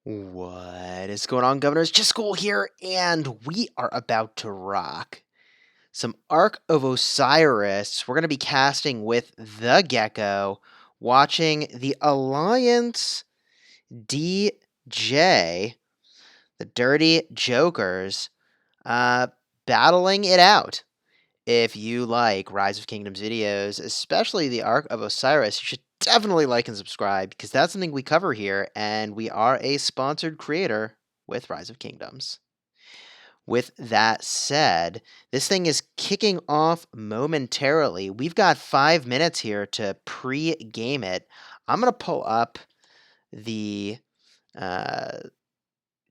What is going on, Governors? Chisgule here, and we are about to rock some ARK of Osiris. We're going to be casting with the GEKKO, watching the Alliance DJ, the Dirty Jokers, battling it out. If you like Rise of Kingdoms videos, especially the ARK of Osiris, you should definitely like and subscribe because that's something we cover here, and we are a sponsored creator with Rise of Kingdoms. With that said, this thing is kicking off momentarily. We've got 5 minutes here to pre-game it. I'm going to pull up the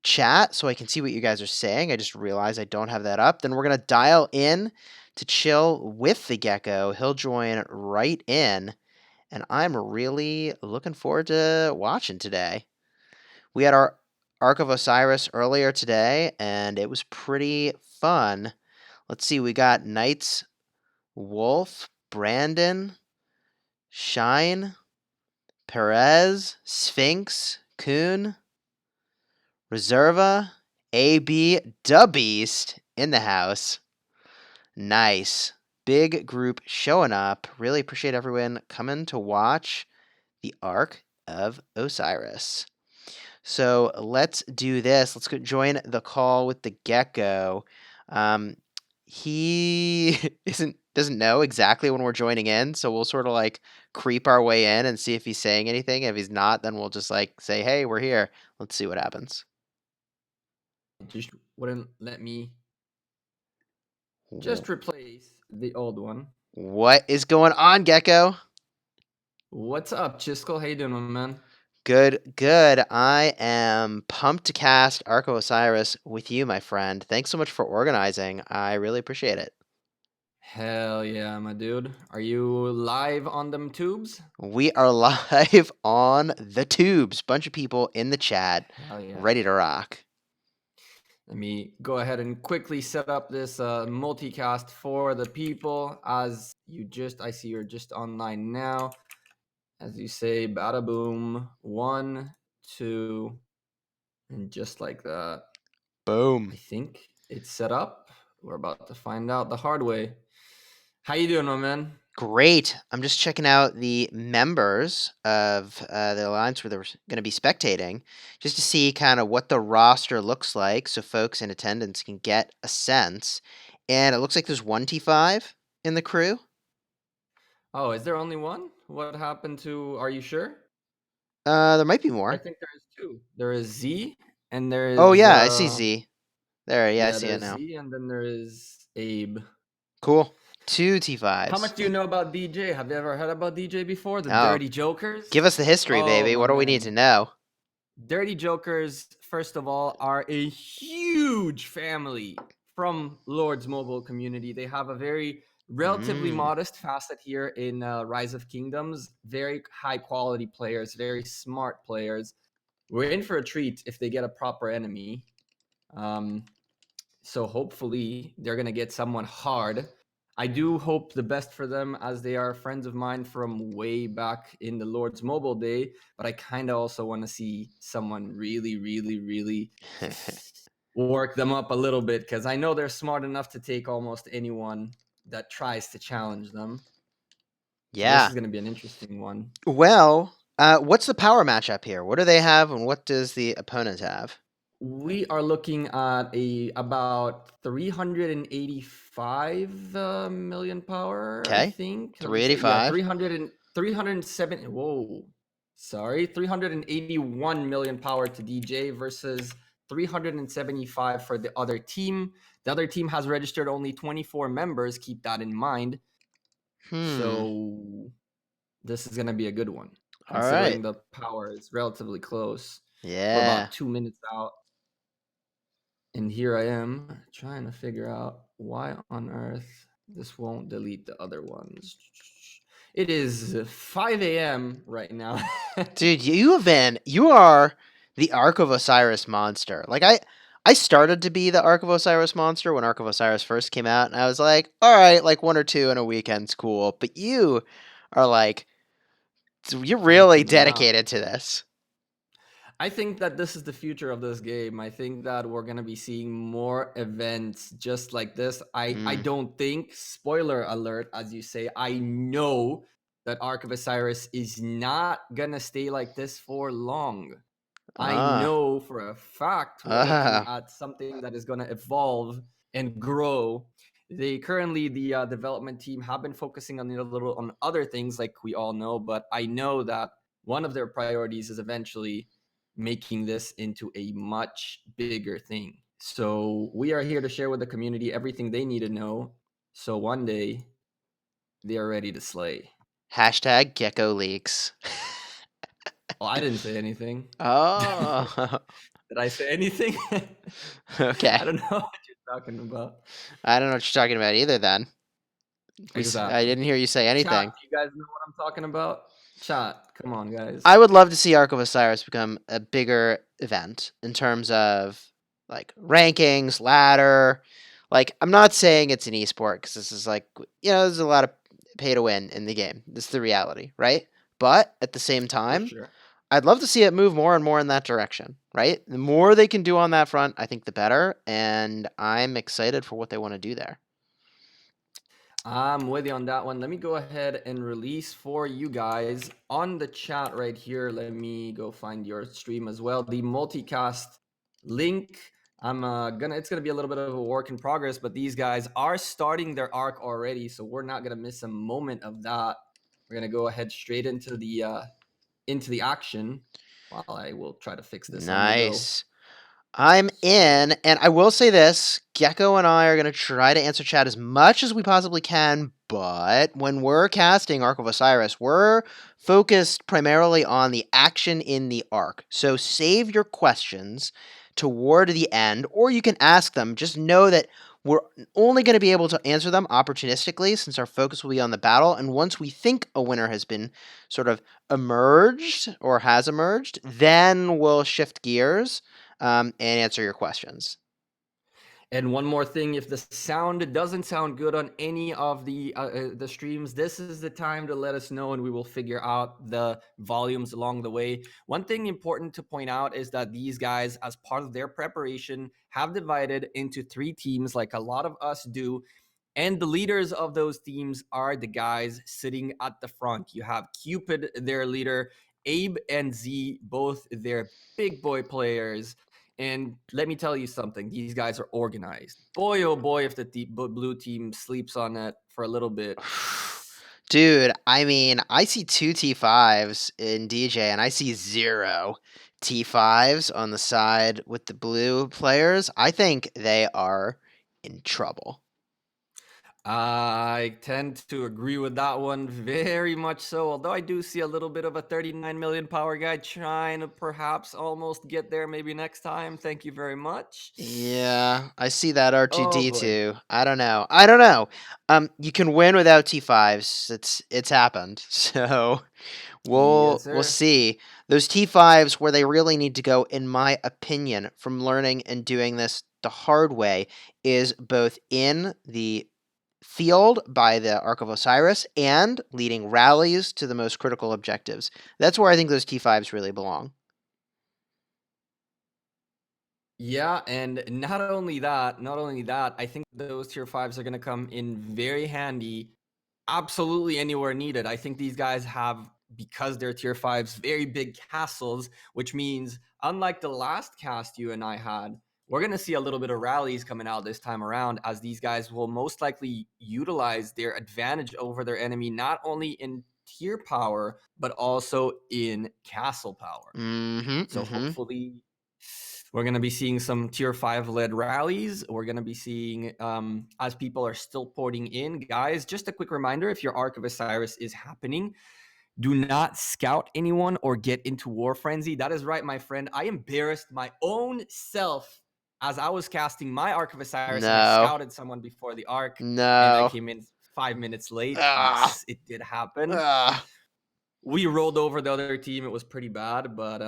chat so I can see what you guys are saying. I just realized I don't have that up. Then we're going to dial in to chill with the GEKKO. He'll join right in, and I'm really looking forward to watching today. We had our ARK of Osiris earlier today, and it was pretty fun. Let's see, we got Knights, Wolf, Brandon, Shine, Perez, Sphinx, Kuhn, Reserva, AB, Beast in the house. Nice. Big group showing up. Really appreciate everyone coming to watch the ARK of Osiris. So let's do this. Let's go join the call with the GEKKO. He doesn't know exactly when we're joining in, so we'll sort of like creep our way in and see if he's saying anything. If he's not, then we'll just like say, "Hey, we're here." Let's see what happens. Just wouldn't let me just replace the old one. What is going on, GEKKO? What's up, Chisgule? How you doing, my man? Good, good. I am pumped to cast ARK of Osiris with you, my friend. Thanks so much for organizing. I really appreciate it. Hell yeah, my dude. Are you live on them tubes? We are live on the tubes. Bunch of people in the chat, Hell yeah. ready to rock. Let me go ahead and quickly set up this multicast for the people. As I see you're just online now. As you say, bada boom, 1, 2, and just like that. Boom. I think it's set up. We're about to find out the hard way. How you doing, my man? Great. I'm just checking out the members of the Alliance where they're going to be spectating, just to see kind of what the roster looks like so folks in attendance can get a sense. And it looks like there's one T5 in the crew. Oh, is there only one? What happened to, are you sure? There might be more. I think there is 2. There is Z, and there is... Oh, yeah, I see Z. There, yeah, I see it there's now. Z, and then there is Abe. Cool. 2 T5s. How much do you know about DJ? Have you ever heard about DJ before? The Oh, Dirty Jokers? give us the history, baby. my What do we man. need to know? Dirty Jokers, first of all, are a huge family from Lord's Mobile community. They have a very relatively modest facet here in Rise of Kingdoms. Very high quality players, very smart players. We're in for a treat if they get a proper enemy. So hopefully they're going to get someone hard. I do hope the best for them, as they are friends of mine from way back in the Lord's Mobile day. But I kind of also want to see someone really, really, really work them up a little bit, because I know they're smart enough to take almost anyone that tries to challenge them. Yeah. So this is going to be an interesting one. Well, what's the power matchup here? What do they have, and what does the opponent have? We are looking at about 385 million power, Okay. I think. 385. Yeah, 307. Whoa. Sorry, 381 million power to DJ versus 375 for the other team. The other team has registered only 24 members. Keep that in mind. So this is going to be a good one, considering the power is relatively close. Yeah. We're about 2 minutes out. And here I am trying to figure out why on earth this won't delete the other ones. It is 5 a.m. right now. Dude, you are the ARK of Osiris monster. Like, I started to be the ARK of Osiris monster when ARK of Osiris first came out, and I was like, all right, like 1 or 2 in a weekend's cool. But you are like, you're really dedicated to this. I think that this is the future of this game. I think that we're gonna be seeing more events just like this. I Mm. don't think, spoiler alert, as you say, I know that Ark of Osiris is not gonna stay like this for long. I Ah. know for a fact we're looking Ah. at something that is going to evolve and grow. They currently, the development team, have been focusing on a little on other things, like we all know. But I know that one of their priorities is eventually making this into a much bigger thing. So we are here to share with the community everything they need to know. So one day they are ready to slay. Hashtag GEKKO leaks. Oh, I didn't say anything. Oh. Did I say anything? Okay. I don't know what you're talking about. I don't know what you're talking about either. Then I Exactly. didn't hear you say Chat, anything. you guys know what I'm talking about? Chat, come on, I guys. would love to see Ark of Osiris become a bigger event in terms of like rankings, ladder. Like, I'm not saying it's an esport because this is like, there's a lot of pay to win in the game. This is the reality, right? But at the same For time, sure. I'd love to see it move more and more in that direction, right? The more they can do on that front, I think the better. And I'm excited for what they want to do there. I'm with you on that one. Let me go ahead and release for you guys on the chat right here. Let me go find your stream as well. The multicast link. I'm it's gonna be a little bit of a work in progress, but these guys are starting their arc already, so we're not gonna miss a moment of that. We're gonna go ahead straight into the action. While I will try to fix this on the go. Nice. I'm So in, and I will say this: GEKKO and I are going to try to answer chat as much as we possibly can. But when we're casting Ark of Osiris, we're focused primarily on the action in the arc. So save your questions toward the end, or you can ask them. Just know that we're only going to be able to answer them opportunistically, since our focus will be on the battle. And once we think a winner has been sort of emerged or has emerged, then we'll shift gears and answer your questions. And one more thing, if the sound doesn't sound good on any of the streams, this is the time to let us know, and we will figure out the volumes along the way. One thing important to point out is that these guys, as part of their preparation, have divided into 3 teams, like a lot of us do. And the leaders of those teams are the guys sitting at the front. You have Cupid, their leader, Abe and Z, both their big boy players. And let me tell you something, these guys are organized. Boy, oh boy, if the blue team sleeps on it for a little bit. Dude, I mean, I see 2 T5s in DJ and I see 0 T5s on the side with the blue players. I think they are in trouble. I tend to agree with that one very much so. Although I do see a little bit of a 39 million power guy trying to perhaps almost get there maybe next time. Thank you very much. Yeah, I see that Oh boy. R2D2. I don't know. I don't know. You can win without T5s. It's happened. So Yes, we'll sir. see. Those T5s where they really need to go, in my opinion, from learning and doing this the hard way, is both in the field by the Ark of Osiris and leading rallies to the most critical objectives. That's where I think those T5s really belong. Yeah, and not only that, I think those tier 5s are going to come in very handy absolutely anywhere needed. I think these guys have, because they're tier 5s, very big castles, which means unlike the last cast you and I had, we're going to see a little bit of rallies coming out this time around, as these guys will most likely utilize their advantage over their enemy, not only in tier power, but also in castle power. Mm-hmm. So Mm-hmm. hopefully we're going to be seeing some tier 5 led rallies. We're going to be seeing, as people are still porting in, guys, just a quick reminder, if your Ark of Osiris is happening, do not scout anyone or get into war frenzy. That is right, my friend. I embarrassed my own self as I was casting my Ark of Osiris, and I No. scouted someone before the Ark, and I No. came in 5 minutes late. Ah. Yes, it did happen. Ah. We rolled over the other team. It was pretty bad, but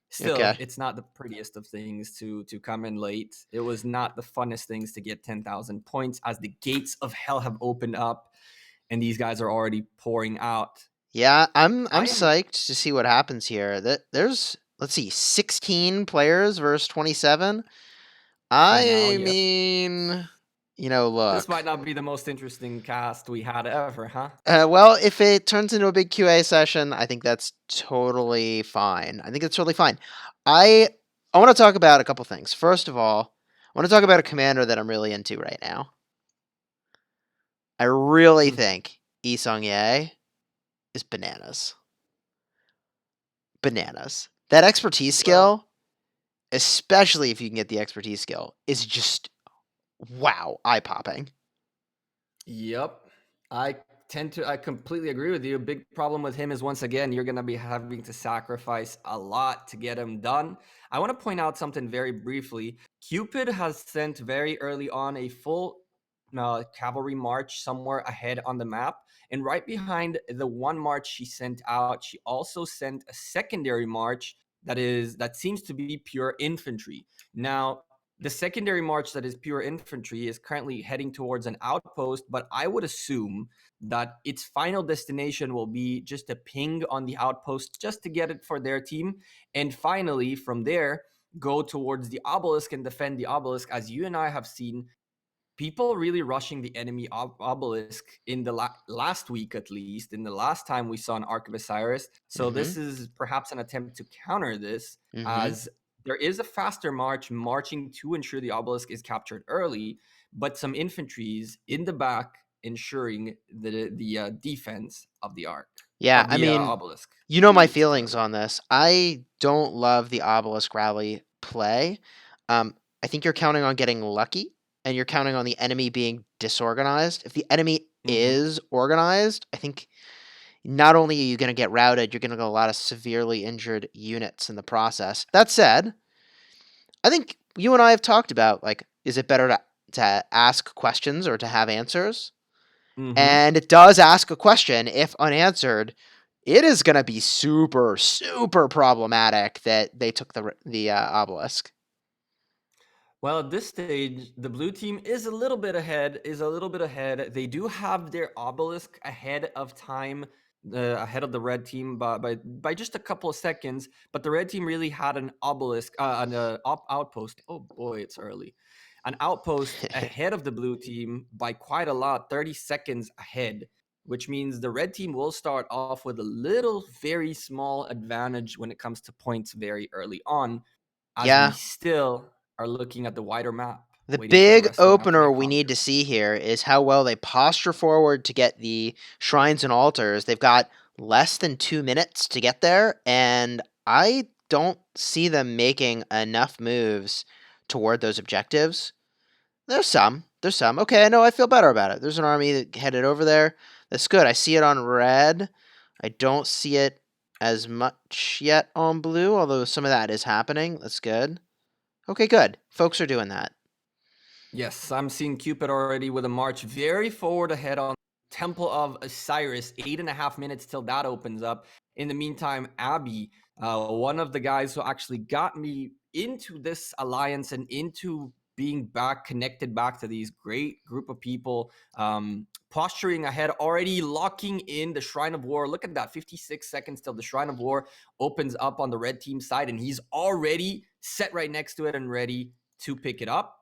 still, Okay. it's not the prettiest of things to come in late. It was not the funnest things to get 10,000 points, as the gates of hell have opened up and these guys are already pouring out. Yeah, I'm I am psyched to see what happens here. That there's let's see, 16 players versus 27. For now, I yes. mean, This look. might not be the most interesting cast we had ever, huh? Well, if it turns into a big QA session, I think that's totally fine. I think it's totally fine. I I want to talk about a couple things. First of all, I want to talk about a commander that I'm really into right now. I really Mhm. think Yi Ye is bananas. Bananas. That expertise Well, skill, especially if you can get the expertise skill, is just wow, eye popping. yep. I completely agree with you. Big problem with him is once again, you're going to be having to sacrifice a lot to get him done. I want to point out something very briefly. Cupid has sent very early on a full cavalry march somewhere ahead on the map. And right behind the one march she sent out, she also sent a secondary march that seems to be pure infantry. Now, the secondary march that is pure infantry is currently heading towards an outpost, but I would assume that its final destination will be just a ping on the outpost just to get it for their team. And finally, from there, go towards the obelisk and defend the obelisk. As you and I have seen, people really rushing the enemy obelisk in the last week, at least in the last time we saw an Ark of Osiris. So Mm-hmm. this is perhaps an attempt to counter this, Mm-hmm. as there is a faster march marching to ensure the obelisk is captured early, but some infantries in the back ensuring the defense of the Ark Yeah, of I the mean, obelisk. you know my Excuse feelings me. on this. I don't love the obelisk rally play. Um, I think you're counting on getting lucky, and you're counting on the enemy being disorganized. If the enemy Hmm. is organized, I think not only are you going to get routed, you're going to get a lot of severely injured units in the process. That said, I think you and I have talked about, like, is it better to ask questions or to have answers? Hmm. And it does ask a question. If unanswered, it is going to be super, super problematic that they took the obelisk. Well, at this stage, the blue team is a little bit ahead. Is a little bit ahead. They do have their obelisk ahead of time, ahead of the red team by just a couple of seconds. But the red team really had an obelisk, outpost. Oh boy, it's early. An outpost ahead of the blue team by quite a lot, 30 seconds ahead, which means the red team will start off with a little, very small advantage when it comes to points very early on, as we Yeah. still are looking at the wider map, The waiting for the big rest of the map to opener get we need to conquered. see here is how well they posture forward to get the shrines and altars. They've got less than 2 minutes to get there, and I don't see them making enough moves toward those objectives. There's some. There's some. Okay, no, I feel better about it. There's an army that headed over there. That's good. I see it on red. I don't see it as much yet on blue, although some of that is happening. That's good. Okay, good. Folks are doing that. Yes, I'm seeing Cupid already with a march very forward ahead on Temple of Osiris. 8.5 minutes till that opens up. In the meantime, Abby, one of the guys who actually got me into this alliance and into being back connected back to these great group of people, posturing ahead, already locking in the Shrine of War. Look at that, 56 seconds till the Shrine of War opens up on the red team side, and he's already set right next to it and ready to pick it up.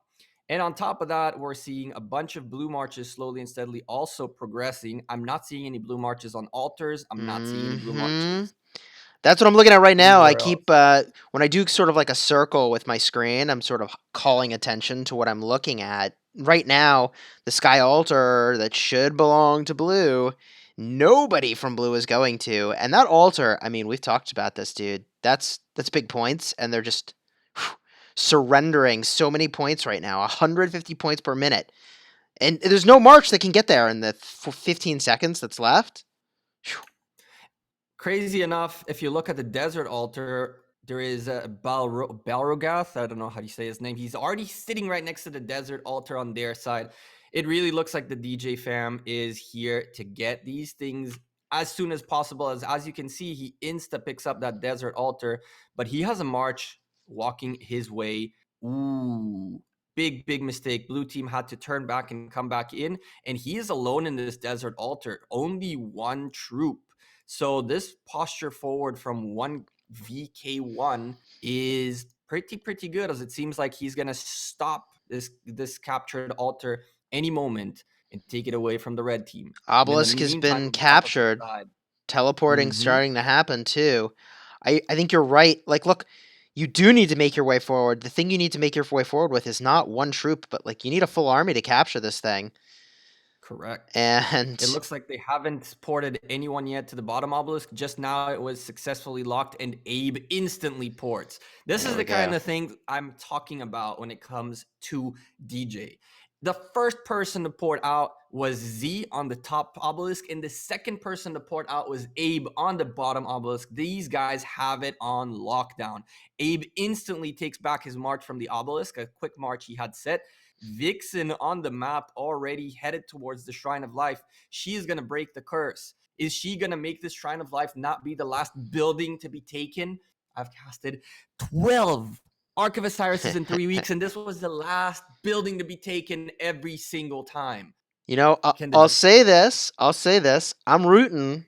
And on top of that, we're seeing a bunch of blue marches slowly and steadily also progressing. I'm not seeing any blue marches on altars. I'm not seeing any blue Mm-hmm. marches That's what I'm looking at right now. I anywhere keep else. when I do sort of like a circle with my screen, I'm sort of calling attention to what I'm looking at. Right now, the sky altar that should belong to blue, nobody from blue is going to. And that altar, I mean, we've talked about this, dude. That's big points, and they're just whew, surrendering so many points right now. 150 points per minute. And there's no march that can get there in the 15 seconds that's left. Phew. Crazy enough, if you look at the desert altar, there is a Balrogath. I don't know how you say his name. He's already sitting right next to the desert altar on their side. It really looks like the DJ fam is here to get these things as soon as possible. As you can see, he insta picks up that desert altar, but he has a march walking his way. Ooh, big mistake. Blue team had to turn back and come back in, and he is alone in this desert altar. Only one troop. So this posture forward from one VK1 is pretty good, as it seems like he's gonna stop this captured altar any moment and take it away from the red team. And in the Obelisk has meantime, been on the opposite captured. side, Teleporting hmm starting to happen too. I think you're right. Like, look, you do need to make your way forward. The thing you need to make your way forward with is not one troop, but like you need a full army to capture this thing. correct. It And looks like they haven't ported anyone yet to the bottom obelisk. Just now it was successfully locked, and Abe instantly ports. This is there we the kind go. of thing I'm talking about when it comes to DJ. The first person to port out was Z on the top obelisk, and the second person to port out was Abe on the bottom obelisk. These guys have it on lockdown. Abe instantly takes back his march from the obelisk, a quick march he had set. Vixen on the map already headed towards the Shrine of Life. She is going to break the curse. Is she going to make this Shrine of Life not be the last building to be taken? I've casted 12 Ark of Osiris in 3 weeks, and this was the last building to be taken every single time. You know, Can I'll the say this. I'll say this. I'm rooting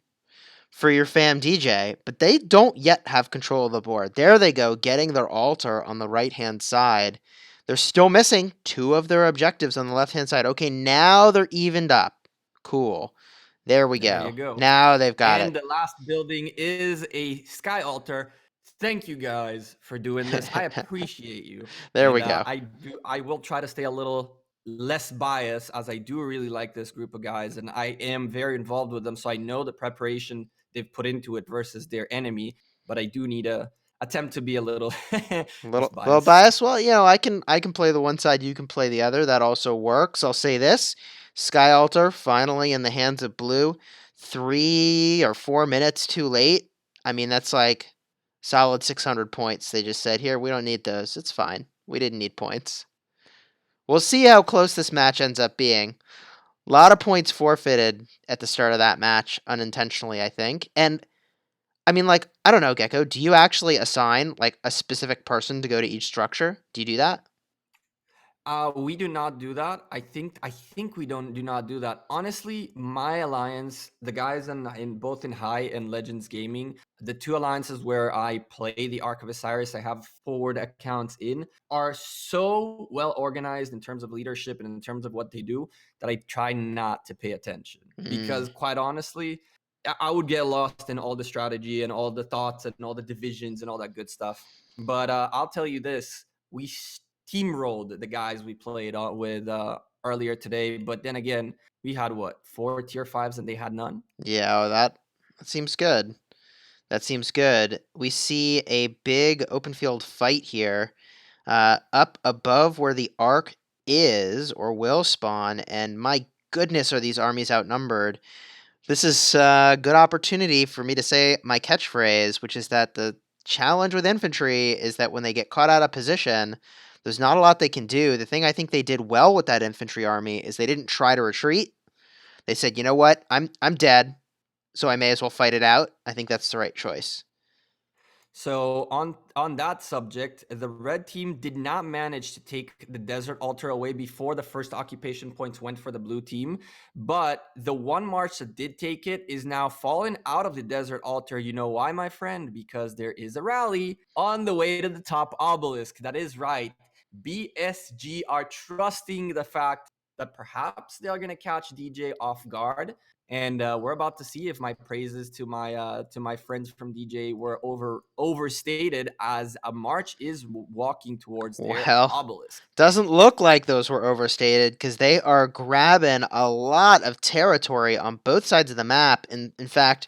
for your fam DJ, but they don't yet have control of the board. There they go, getting their altar on the right hand side. They're still missing two of their objectives on the left hand side. Okay, now they're evened up. Cool. There we There you go. go. Now they've got And the last building is a sky altar. Thank you guys for doing this. I it. appreciate you, There and we go. I will try to stay a little less biased, as I do really like this group of guys, and I am very involved with them, so I know the preparation they've put into it versus their enemy. But I do need to attempt to be a little A less little biased. biased. Well, I can play the one side, you can play the other. That also works. I'll say this: Sky Altar finally in the hands of blue. 3 or 4 minutes too late. I mean, that's like solid 600 points. They just said, "Here, we don't need those. It's fine. We didn't need points." We'll see how close this match ends up being. A lot of points forfeited at the start of that match unintentionally, I think. And I mean, like, I don't know, GEKKO. Do you actually assign like a specific person to go to each structure? Do you do that? We do not do that. I think we don't do not do that. Honestly, my alliance, the guys in both in High and Legends Gaming, the two alliances where I play the Ark of Osiris, I have forward accounts in, are so well organized in terms of leadership and in terms of what they do that I try not to pay attention. Mm, Because quite honestly, I would get lost in all the strategy and all the thoughts and all the divisions and all that good stuff. But I'll tell you this: we steamrolled the guys we played with earlier today. But then again, we had what, 4 tier 5s and they had none. yeah, that seems good. That seems good. We see a big open field fight here, up above where the Ark is or will spawn, and my goodness, are these armies outnumbered? This is a good opportunity for me to say my catchphrase, which is that the challenge with infantry is that when they get caught out of position, there's not a lot they can do. The thing I think they did well with that infantry army is they didn't try to retreat. They said, "You know what? I'm dead, so I may as well fight it out." I think that's the right choice. So on that subject, the red team did not manage to take the desert altar away before the first occupation points went for the blue team, but the one march that did take it is now fallen out of the desert altar. You know why, my friend? Because there is a rally on the way to the top obelisk. That is right. BSG are trusting the fact that perhaps they are going to catch DJ off guard, and we're about to see if my praises to my friends from DJ were overstated, as a march is walking towards their Well, obelisk. doesn't look like those were overstated because they are grabbing a lot of territory on both sides of the map. And in fact,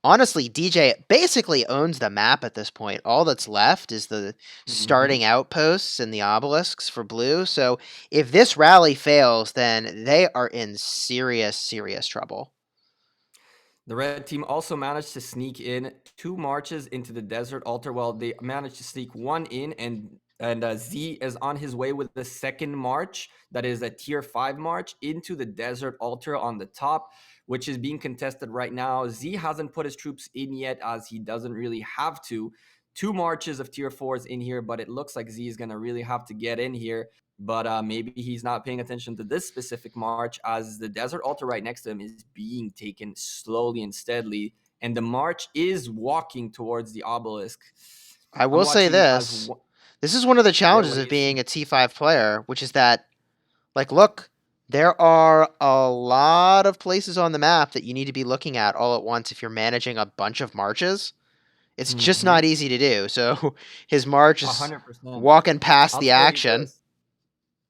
honestly, DJ basically owns the map at this point. All that's left is the hmm starting outposts and the obelisks for blue. So if this rally fails, then they are in serious, serious trouble. The red team also managed to sneak in 2 marches into the desert altar. Well, they managed to sneak one in, and Z is on his way with the second march. That is a tier 5 march into the desert altar on the top, which is being contested right now. Z hasn't put his troops in yet, as he doesn't really have to. 2 marches of tier 4s in here, but it looks like Z is going to really have to get in here. But maybe he's not paying attention to this specific march, as the desert altar right next to him is being taken slowly and steadily. and the march is walking towards the obelisk. I I'm will say watching as this. This is one of the challenges what do of you see? being a T5 player, which is that, like, look, there are a lot of places on the map that you need to be looking at all at once if you're managing a bunch of marches. It's just Mm-hmm. not easy to do. So his march is 100%. walking past I'll the tell you action. this.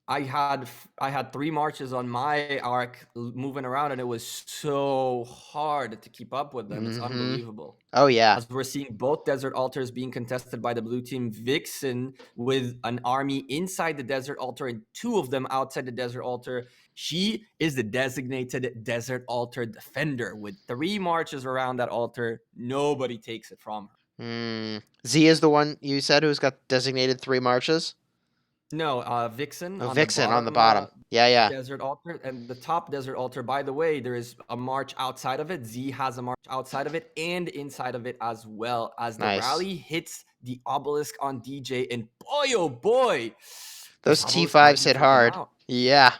I had 3 marches on my arc moving around, and it was so hard to keep up with them. It's Mm-hmm. unbelievable. Oh, yeah. As we're seeing both desert altars being contested by the blue team, Vixen with an army inside the desert altar and 2 of them outside the desert altar. She is the designated desert altar defender with 3 marches around that altar. Nobody takes it from her. Z is the one you said who's got designated 3 marches? No, Vixen Oh, on the Vixen on the bottom bottom. Yeah, yeah. desert altar, and the top desert altar, by the way, there is a march outside of it. Z has a march outside of it and inside of it, as well as the Nice. rally hits the obelisk on DJ. And boy, oh boy, this Those obelisk might T5s be hit taken hard. out. Yeah.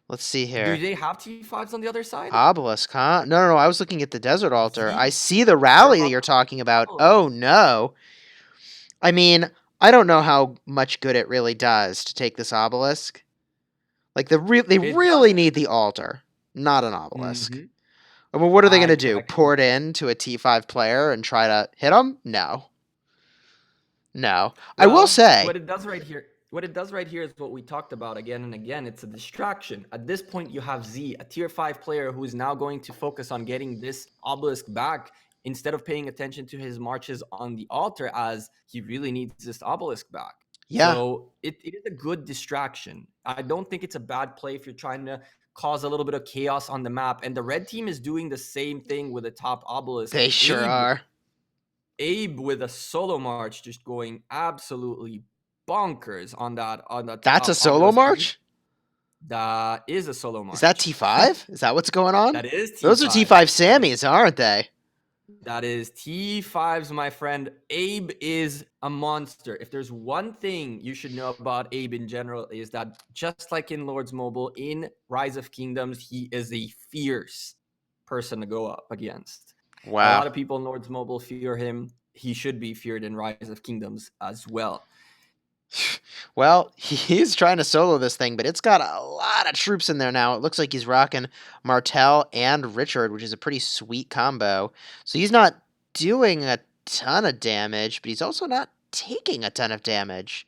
Let's see Do here. they have T5s on the other side? Obelisk, huh? No, no, no. I was looking at the desert altar. I Z, see the they're rally that about you're to talking about. obelisk. Oh, no. I mean, I don't know how much good it really does to take this obelisk. Like, they It really doesn't. need the altar, not an obelisk. Mm-hmm. I mean, what are they going to do? I can. Port in to a T5 player and try to hit them? No. No. I will Well, say, what it does right here is what we talked about again and again. It's a distraction. At this point, you have Z, a tier 5 player who is now going to focus on getting this obelisk back instead of paying attention to his marches on the altar, as he really needs this obelisk back. yeah, So it is a good distraction. I don't think it's a bad play if you're trying to cause a little bit of chaos on the map. And the red team is doing the same thing with the top obelisk. they sure are. Abe with a solo march just going absolutely bonkers on that That's a top solo obelisk. march? That is a solo Is that march. T5? Is that what's going on? That is Those are T5. T5 That is Sammys, aren't they? that is T5s, my friend. Abe is a monster. If there's one thing you should know about Abe in general, is that just like in Lords Mobile, in Rise of Kingdoms, he is a fierce person to go up against. A Wow. lot of people in Lords Mobile fear him. He should be feared in Rise of Kingdoms as well. Well, he's trying to solo this thing, but it's got a lot of troops in there now. It looks like he's rocking Martel and Richard, which is a pretty sweet combo. So he's not doing a ton of damage, but he's also not taking a ton of damage.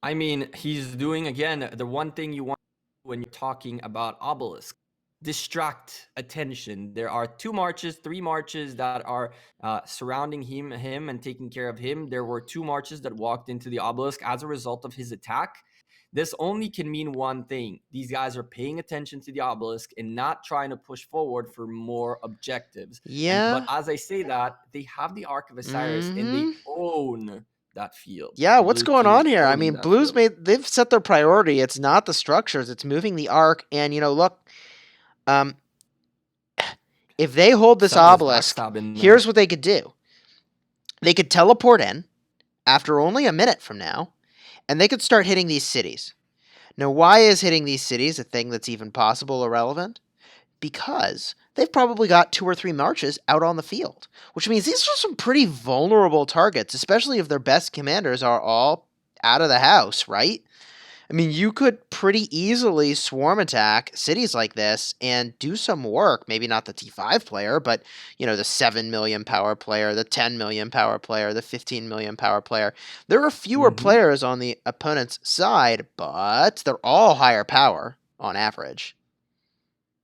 I mean, he's doing, again, the one thing you want when you're talking about obelisk: distract attention. There are 2 marches, 3 marches that are surrounding him and taking care of him. There were 2 marches that walked into the obelisk as a result of his attack. This only can mean one thing: these guys are paying attention to the obelisk and not trying to push forward for more objectives. But Yeah. as I say that, they have the Ark of Osiris and they Mm-hmm. own that field. Yeah, The what's blue going team is on here? I owning mean, that Blues field. they've set their priority. It's not the structures, it's moving the arc. And look, um, if they hold this Some of this obelisk, backstab in there. here's what they could do. They could teleport in after only a minute from now, and they could start hitting these cities. Now, why is hitting these cities a thing that's even possible or relevant? Because they've probably got 2 or 3 marches out on the field, which means these are some pretty vulnerable targets, especially if their best commanders are all out of the house, right? I mean, you could pretty easily swarm attack cities like this and do some work. Maybe not the T5 player, but the 7 million power player, the 10 million power player, the 15 million power player. There are fewer Mm-hmm. players on the opponent's side, but they're all higher power on average.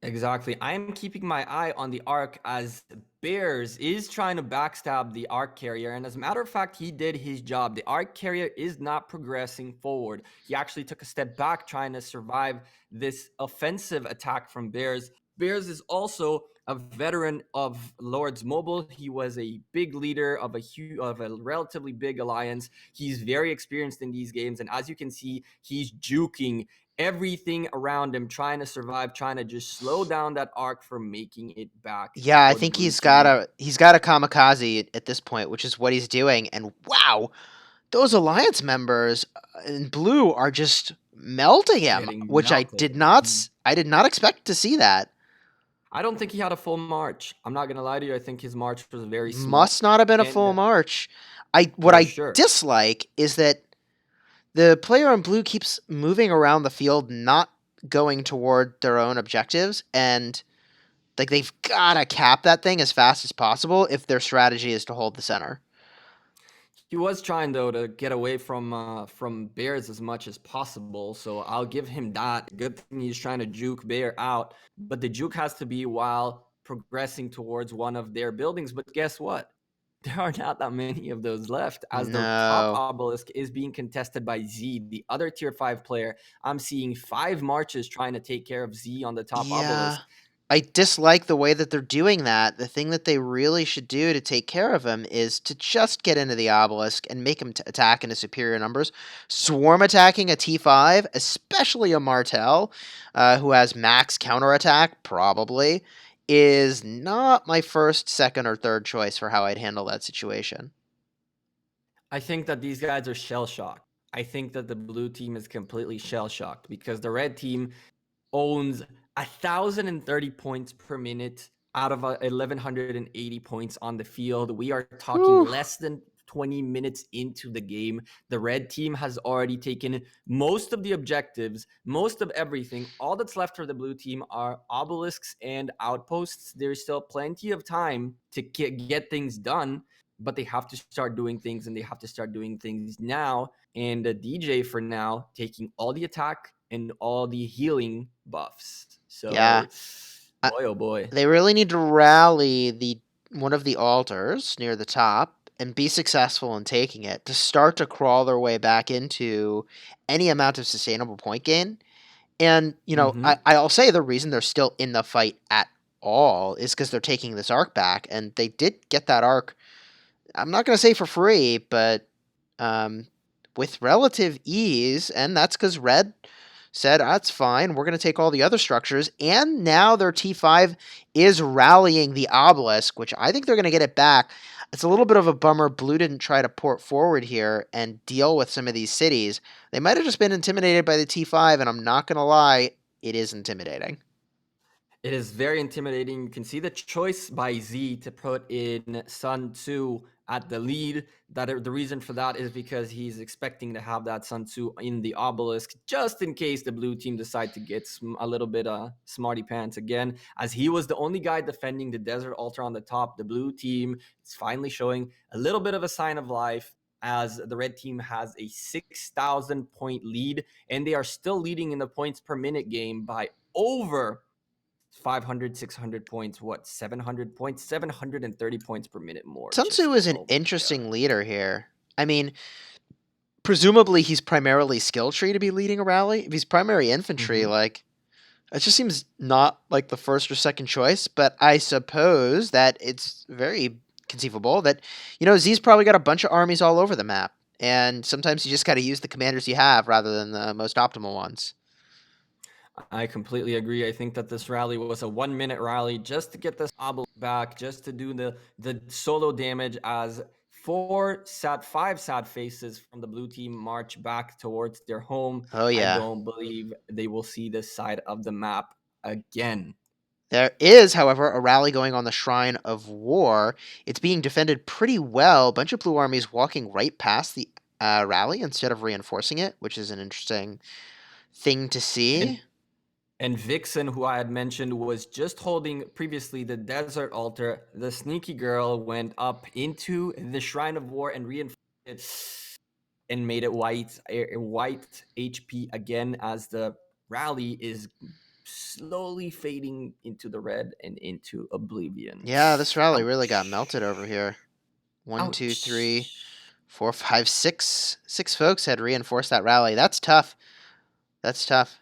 Exactly. I'm keeping my eye on the Ark, as Bears is trying to backstab the Ark carrier. And as a matter of fact, he did his job. The Ark carrier is not progressing forward. He actually took a step back trying to survive this offensive attack from Bears. Bears is also a veteran of Lords Mobile. He was a big leader of a relatively big alliance. He's very experienced in these games. And as you can see, he's juking everything around him, trying to survive, trying to just slow down that arc from making it back Yeah, I for the think blue he's got team. a kamikaze at this point, which is what he's doing. And wow, those alliance members in blue are just melting him, Getting which melted. I did not expect to see that. I don't think he had a full march. I'm not gonna lie to you. I think his march was very Must small, not have been a and full march. I what for I sure. dislike is that the player in blue keeps moving around the field, not going toward their own objectives, and like they've gotta cap that thing as fast as possible if their strategy is to hold the center. He was trying though to get away from bears as much as possible, so I'll give him that. Good thing he's trying to juke bear out, but the juke has to be while progressing towards one of their buildings. But guess what? There are not that many of those left, as the top No. obelisk is being contested by Z, the other tier 5 player. I'm seeing 5 marches trying to take care of Z on the top Yeah. obelisk. I dislike the way that they're doing that. The thing that they really should do to take care of him is to just get into the obelisk and make him attack into superior numbers. Swarm attacking a T5, especially a Martel, who has max counterattack, probably, is not my first, second, or third choice for how I'd handle that situation. I think that these guys are shell shocked. I think that the blue team is completely shell shocked because the red team owns 1,030 points per minute out of 1,180 points on the field. We are talking Whew. less than 20 minutes into the game. The red team has already taken most of the objectives, most of everything. All that's left for the blue team are obelisks and outposts. There's still plenty of time to get things done, but they have to start doing things, and they have to start doing things now. And DJ for now taking all the attack and all the healing buffs. Yeah. So, boy, oh boy. They really need to rally the one of the altars near the top and be successful in taking it to start to crawl their way back into any amount of sustainable point gain. And, Mm-hmm. I'll say the reason they're still in the fight at all is because they're taking this arc back, and they did get that arc. I'm not going to say for free, but um, with relative ease, and that's because Red said, that's fine, we're going to take all the other structures, and now their T5 is rallying the obelisk, which I think they're going to get it back. It's a little bit of a bummer Blue didn't try to port forward here and deal with some of these cities. They might have just been intimidated by the T5, and I'm not going to lie, it is intimidating. It is very intimidating. You can see the choice by Z to put in Sun Tzu at the lead. The reason for that is because he's expecting to have that Sun Tzu in the obelisk just in case the blue team decide to get a little bit smarty pants again. As he was the only guy defending the desert altar on the top, the blue team is finally showing a little bit of a sign of life, as the red team has a 6,000 point lead, and they are still leading in the points per minute game by over 500, 600 points, 700 points, 730 points per minute more. Sun Tzu is Just, an oh my God. interesting leader here. I mean, presumably he's primarily skill tree to be leading a rally. If he's primary infantry, Mm-hmm. like it just seems not like the first or second choice, but I suppose that it's very conceivable that, Z's probably got a bunch of armies all over the map. And sometimes you just got to use the commanders you have rather than the most optimal ones. I completely agree. I think that this rally was a 1 minute rally just to get this obelisk back, just to do the solo damage, as five sad faces from the blue team march back towards their home. Oh, I yeah. don't believe they will see this side of the map again. There is, however, a rally going on the Shrine of War. It's being defended pretty well. A bunch of blue armies walking right past the rally instead of reinforcing it, which is an interesting thing to see. And And Vixen, who I had mentioned, was just holding previously the desert altar. The sneaky girl went up into the Shrine of War and reinforced it and made it white HP again, as the rally is slowly fading into the red and into oblivion. Yeah, this rally really got melted over Ouch. here. One, two, three, Ouch. 4, 5, 6. 6 folks had reinforced that rally. That's tough. That's tough.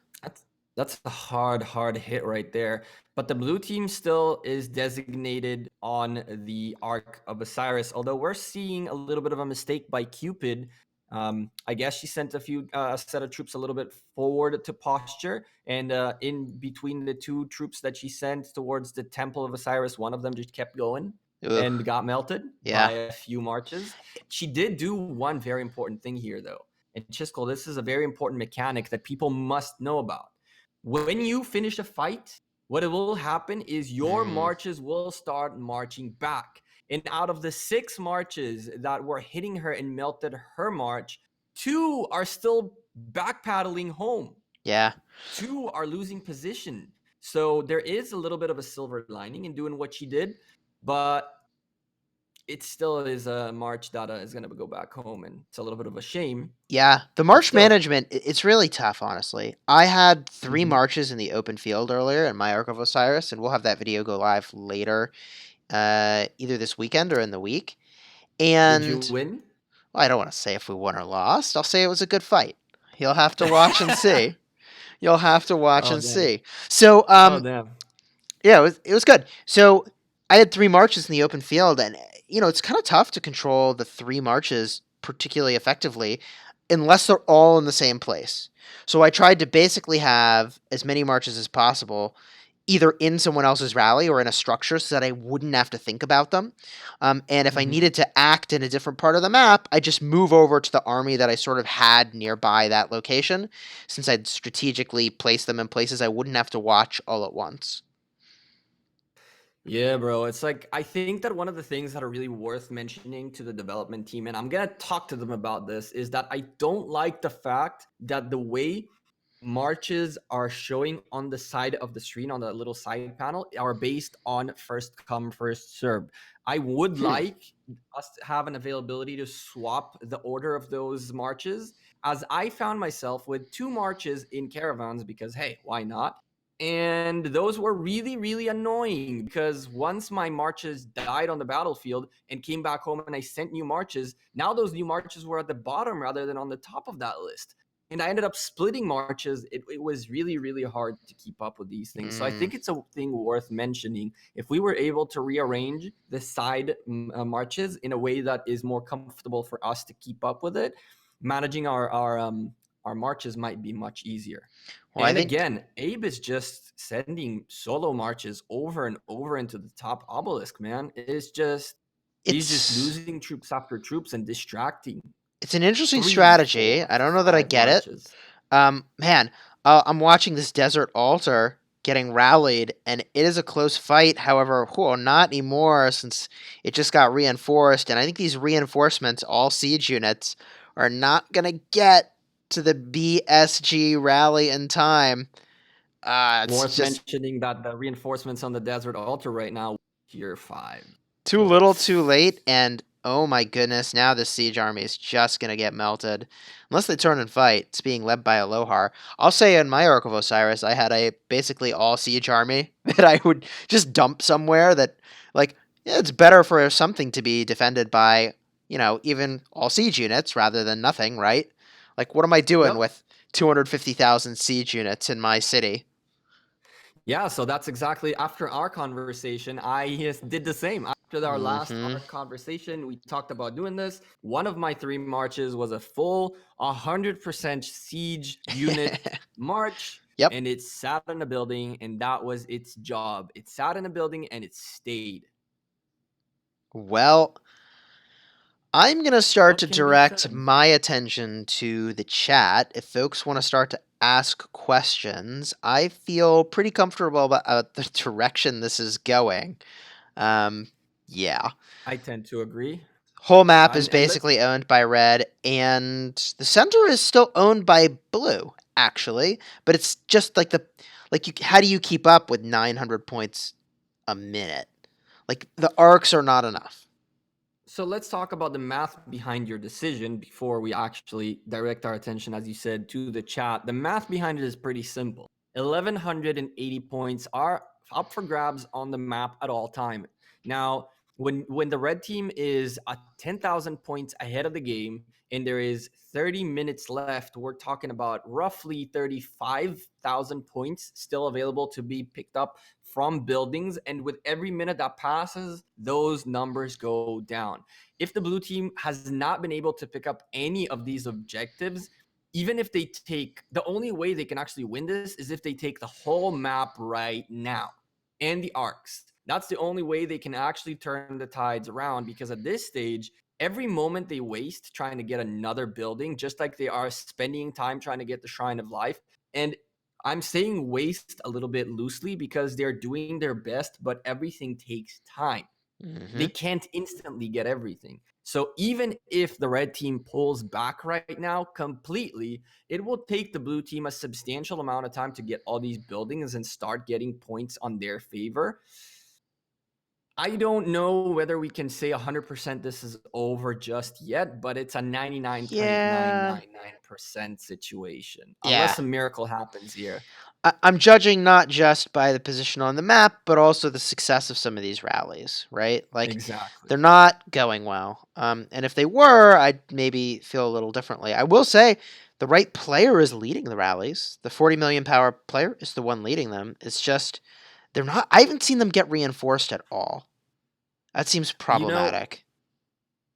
That's a hard hit right there. But the blue team still is designated on the Ark of Osiris, although we're seeing a little bit of a mistake by Cupid. I guess she sent a set of troops a little bit forward to posture, and in between the two troops that she sent towards the Temple of Osiris, one of them just kept going Ooh, and got melted by yeah. a few marches. She did do one very important thing here, though. And Chisgule, this is a very important mechanic that people must know about. When you finish a fight, what it will happen is your Mm, marches will start marching back. And out of the 6 marches that were hitting her and melted her march, 2 are still back paddling home. yeah. 2 are losing position. So there is a little bit of a silver lining in doing what she did, but it still is a march that is going to go back home, and it's a little bit of a shame, Yeah, the but march still. management, it's really tough, honestly. I had 3 Mhm. marches in the open field earlier in my Ark of Osiris, and we'll have that video go live later, either this weekend or in the week. Did you And win? well, I don't want to say if we won or lost. I'll say it was a good fight. You'll have to watch and see. You'll have to watch Oh and damn. see. So, Oh damn. yeah, it was good. So I had 3 marches in the open field, and it's kind of tough to control the 3 marches particularly effectively unless they're all in the same place. So I tried to basically have as many marches as possible either in someone else's rally or in a structure so that I wouldn't have to think about them. And if I Mhm. needed to act in a different part of the map, I just move over to the army that I sort of had nearby that location, since I'd strategically placed them in places I wouldn't have to watch all at once. Yeah, bro. It's like I think that one of the things that are really worth mentioning to the development team, and I'm gonna talk to them about this, is that I don't like the fact that the way marches are showing on the side of the screen on the little side panel are based on first come, first serve. I would Hmm. like us to have an availability to swap the order of those marches, as I found myself with 2 marches in caravans because hey, why not? And those were really, really annoying because once my marches died on the battlefield and came back home and I sent new marches, now those new marches were at the bottom rather than on the top of that list. And I ended up splitting marches. It was really, really hard to keep up with these things. So I Mm. think it's a thing worth mentioning. If we were able to rearrange the side marches in a way that is more comfortable for us to keep up with it, managing our marches might be much easier. Well, I And think again, Abe is just sending solo marches over and over into the top obelisk, man. It's just he's just it's losing troops after troops and distracting it's an interesting three, strategy. four, I don't know that I five get it. marches. Man, I'm watching this desert altar getting rallied, and it is a close fight. However, not anymore since it just got reinforced, and I think these reinforcements, all siege units, are not gonna get to the BSG rally in time. It's Worth just mentioning that the reinforcements on the desert altar right now, tier 5. too So little, too late, and oh my goodness, now the siege army is just gonna get melted. Unless they turn and fight, it's being led by Alohar. I'll say in my Ark of Osiris, I had a basically all siege army that I would just dump somewhere that, like, yeah, it's better for something to be defended by, even all siege units rather than nothing, right? Like, what am I doing yep. with 250,000 siege units in my city? Yeah, so that's exactly after our conversation. I did the same. After our last Mm-hmm. our conversation, we talked about doing this. One of my 3 marches was a full 100% siege unit march, Yep. and it sat in a building, and that was its job. It sat in a building and it stayed. Well, I'm going to start What to can be direct said? my attention to the chat. If folks want to start to ask questions, I feel pretty comfortable about the direction this is going. Um, yeah. I tend to agree. Whole map is And let's basically owned by red, and the center is still owned by blue, actually. But it's just like how do you keep up with 900 points a minute? Like, the arcs are not enough. So let's talk about the math behind your decision before we actually direct our attention, as you said, to the chat. The math behind it is pretty simple. 1,180 points are up for grabs on the map at all time. Now, when the red team is at 10,000 points ahead of the game and there is 30 minutes left, we're talking about roughly 35,000 points still available to be picked up from buildings. And with every minute that passes, those numbers go down. If the blue team has not been able to pick up any of these objectives, even if they take, the only way they can actually win this is if they take the whole map right now and the arcs. That's the only way they can actually turn the tides around, because at this stage, every moment they waste trying to get another building, just like they are spending time trying to get the Shrine of Life. And I'm saying waste a little bit loosely because they're doing their best, but everything takes time. They Hmm. can't instantly get everything. So even if the red team pulls back right now completely, it will take the blue team a substantial amount of time to get all these buildings and start getting points on their favor. I don't know whether we can say 100% this is over just yet, but it's a Yeah. 99.999% situation, Yeah. unless a miracle happens here. I'm judging not just by the position on the map, but also the success of some of these rallies, right? Like, they're Exactly. not going well. And if they were, I'd maybe feel a little differently. I will say the right player is leading the rallies. The 40 million power player is the one leading them. It's just, they're not, I haven't seen them get reinforced at all. That seems You know, problematic.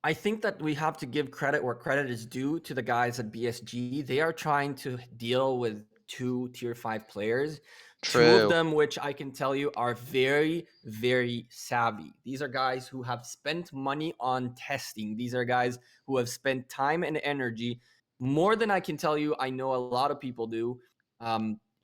I think that we have to give credit where credit is due to the guys at BSG. They are trying to deal with two tier 5 players. Two of True. them, which I can tell you, are very, very savvy. These are guys who have spent money on testing. These are guys who have spent time and energy more than I can tell you. I know a lot of people do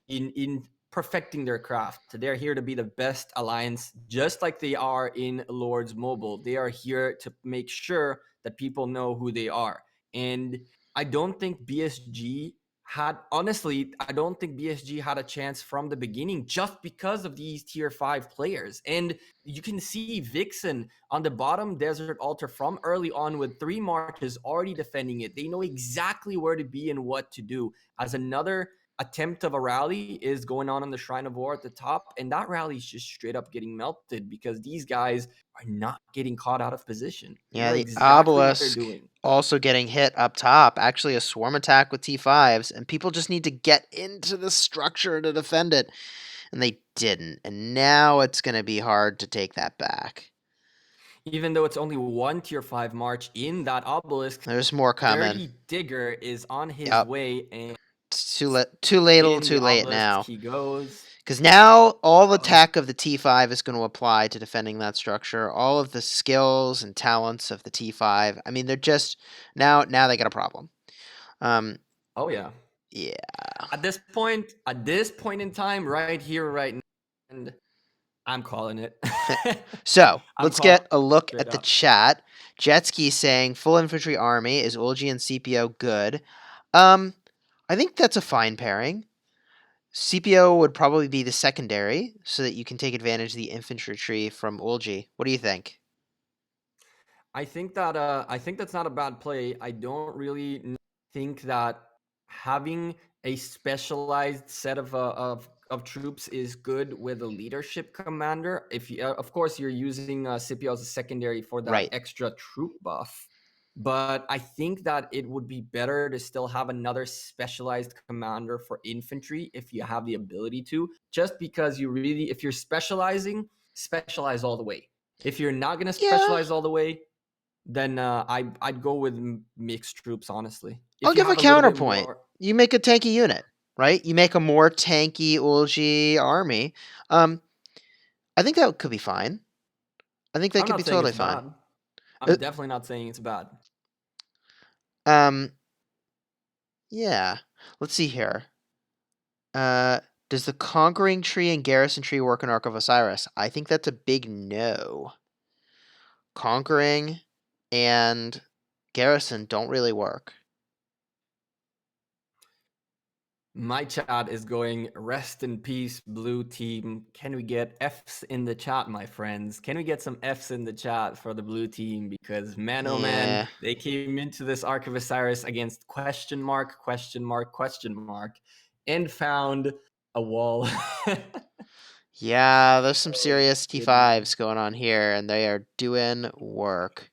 in perfecting their craft. They're here to be the best alliance, just like they are in Lords Mobile. They are here to make sure that people know who they are. And I don't think BSG had, honestly, I don't think BSG had a chance from the beginning just because of these tier 5 players. And you can see Vixen on the bottom desert altar from early on with 3 marches already defending it. They know exactly where to be and what to do. As another attempt of a rally is going on the Shrine of War at the top, and that rally is just straight up getting melted because these guys are not getting caught out of position. They Yeah, know the exactly what they're obelisk doing. also getting hit up top. Actually, a swarm attack with T5s, and people just need to get into the structure to defend it. And they didn't. And now it's going to be hard to take that back. Even though it's only one tier 5 march in that obelisk, There's more coming. Dirty Digger is on his Yep. way, and It's too little, in too the late obelisk now. he goes. Because now all the Uh-oh. tech of the T5 is going to apply to defending that structure. All of the skills and talents of the T5. I mean, they're just now they got a problem. Um, Oh yeah. yeah. At this point in time, right here, right now, and I'm calling it. So I'm let's calling get a it look straight at the up. chat. Jetski saying full infantry army is Ulgi and CPO good. Um, I think that's a fine pairing. CPO would probably be the secondary, so that you can take advantage of the infantry tree from Ulgi. What do you think? I think that's not a bad play. I don't really think that having a specialized set of troops is good with a leadership commander. If you, of course, you're using Scipio as a secondary for that Right. extra troop buff. But I think that it would be better to still have another specialized commander for infantry if you have the ability to, just because you really, if you're specializing, specialize all the way. If you're not going to Yeah, specialize all the way, then I'd go with mixed troops, honestly. I'll If you give a have a little bit counterpoint. more, You make a tanky unit, right? You make a more tanky Ulgi army. Um, I think that could be fine. I think that I'm could not be saying totally it's fine. bad. I'm Uh, definitely not saying it's bad. um, yeah. Let's see here. Uh, does the conquering tree and garrison tree work in Ark of Osiris? I think that's a big no. Conquering and garrison don't really work. My chat is going, rest in peace, blue team. Can we get F's in the chat, my friends? Can we get some F's in the chat for the blue team? Because man, oh man, Yeah. they came into this Ark of Osiris against question mark, question mark, question mark, and found a wall. Yeah, there's some Oh, serious goodness. T5s going on here, and they are doing work.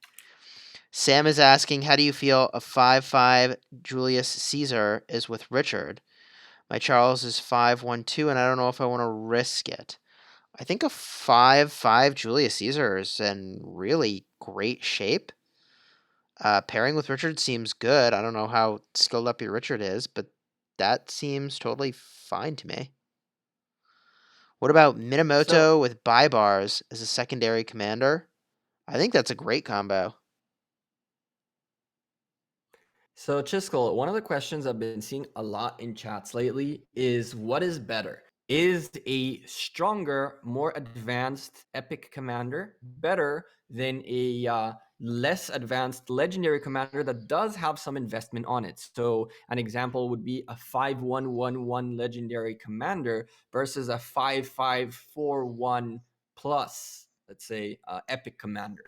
Sam is asking, how do you feel a 5-5 Julius Caesar is with Richard? My Charles is 5-1-2, and I don't know if I want to risk it. I think a 5-5 Julius Caesar is in really great shape. Pairing with Richard seems good. I don't know how skilled up your Richard is, but that seems totally fine to me. What about So Minamoto with Baibars as a secondary commander? I think that's a great combo. So, Chisgule, one of the questions I've been seeing a lot in chats lately is what is better? Is a stronger, more advanced epic commander better than a less advanced legendary commander that does have some investment on it? So, an example would be a 5-1-1-1 legendary commander versus a 5-5-4-1 plus, let's say, epic commander.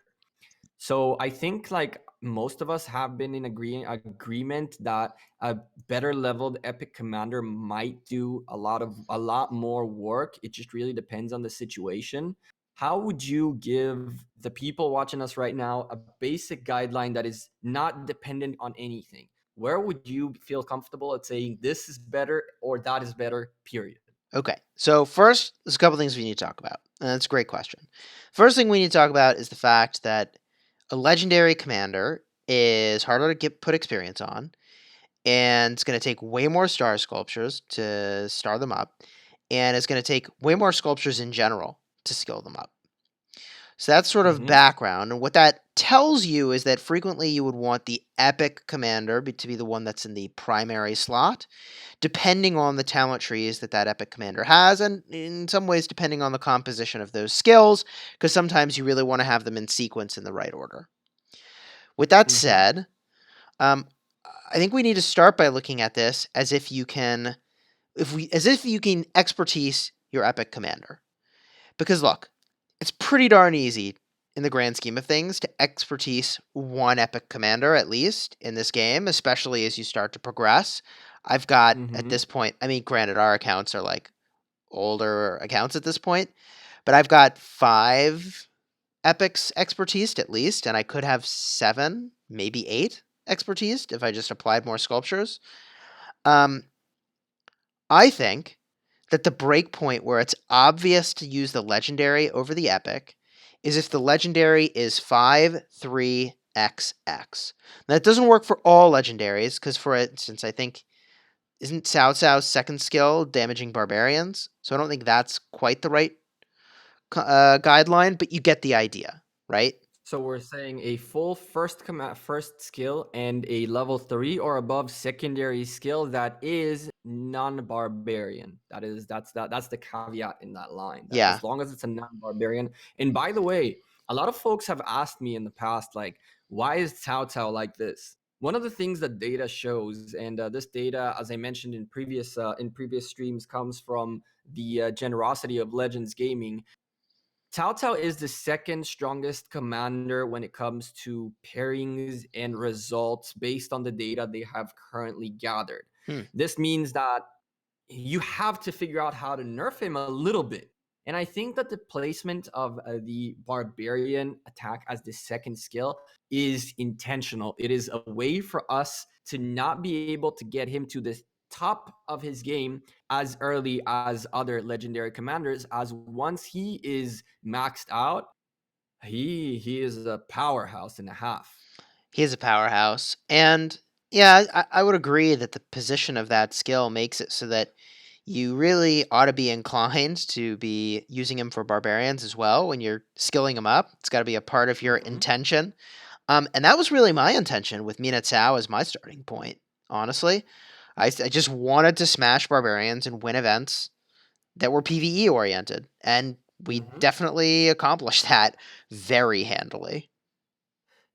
So I think like most of us have been in agreement that a better leveled epic commander might do a lot more work. It just really depends on the situation. How would you give the people watching us right now a basic guideline that is not dependent on anything? Where would you feel comfortable at saying this is better or that is better, period? Okay, so first, there's a couple things we need to talk about, and that's a great question. First thing we need to talk about is the fact that a legendary commander is harder to put experience on, and it's going to take way more star sculptures to star them up, and it's going to take way more sculptures in general to skill them up. So that's sort of Mm-hmm. background, and what that tells you is that frequently you would want the epic commander to be the one that's in the primary slot, depending on the talent trees that that epic commander has, and in some ways depending on the composition of those skills, because sometimes you really want to have them in sequence in the right order. With that Mm-hmm. said, um, I think we need to start by looking at this as if you can, as if you can expertise your epic commander. Because look, it's pretty darn easy in the grand scheme of things to expertise one epic commander at least in this game, especially as you start to progress. I've got at Mm-hmm. this point, I mean, granted, our accounts are like older accounts at this point, but I've got 5 epics expertised at least, and I could have 7, maybe 8 expertised if I just applied more sculptures. Um, I think that the break point where it's obvious to use the legendary over the epic is if the legendary is 5-3-XX. Now, that doesn't work for all legendaries, because for instance, I think, isn't Cao Cao's second skill damaging barbarians? So I don't think that's quite the right guideline, but you get the idea, right? So we're saying a full first skill and a level 3 or above secondary skill that is non-barbarian. That's the caveat in that line. That Yeah. as long as it's a non-barbarian. And by the way, a lot of folks have asked me in the past, like, why is Cao Cao like this? One of the things that data shows, and this data, as I mentioned in previous streams, comes from the generosity of Legends Gaming. Cao Cao is the second strongest commander when it comes to pairings and results based on the data they have currently gathered. Hmm. This means that you have to figure out how to nerf him a little bit. And I think that the placement of the barbarian attack as the second skill is intentional. It is a way for us to not be able to get him to the top of his game as early as other legendary commanders, as once he is maxed out, he is a powerhouse and a half. He is a powerhouse. And yeah, I would agree that the position of that skill makes it so that you really ought to be inclined to be using him for barbarians as well when you're skilling him up. It's got to be a part of your Mhm. intention. And that was really my intention with Mina Tsao as my starting point, honestly. I just wanted to smash barbarians and win events that were PvE oriented. And we Mhm. definitely accomplished that very handily.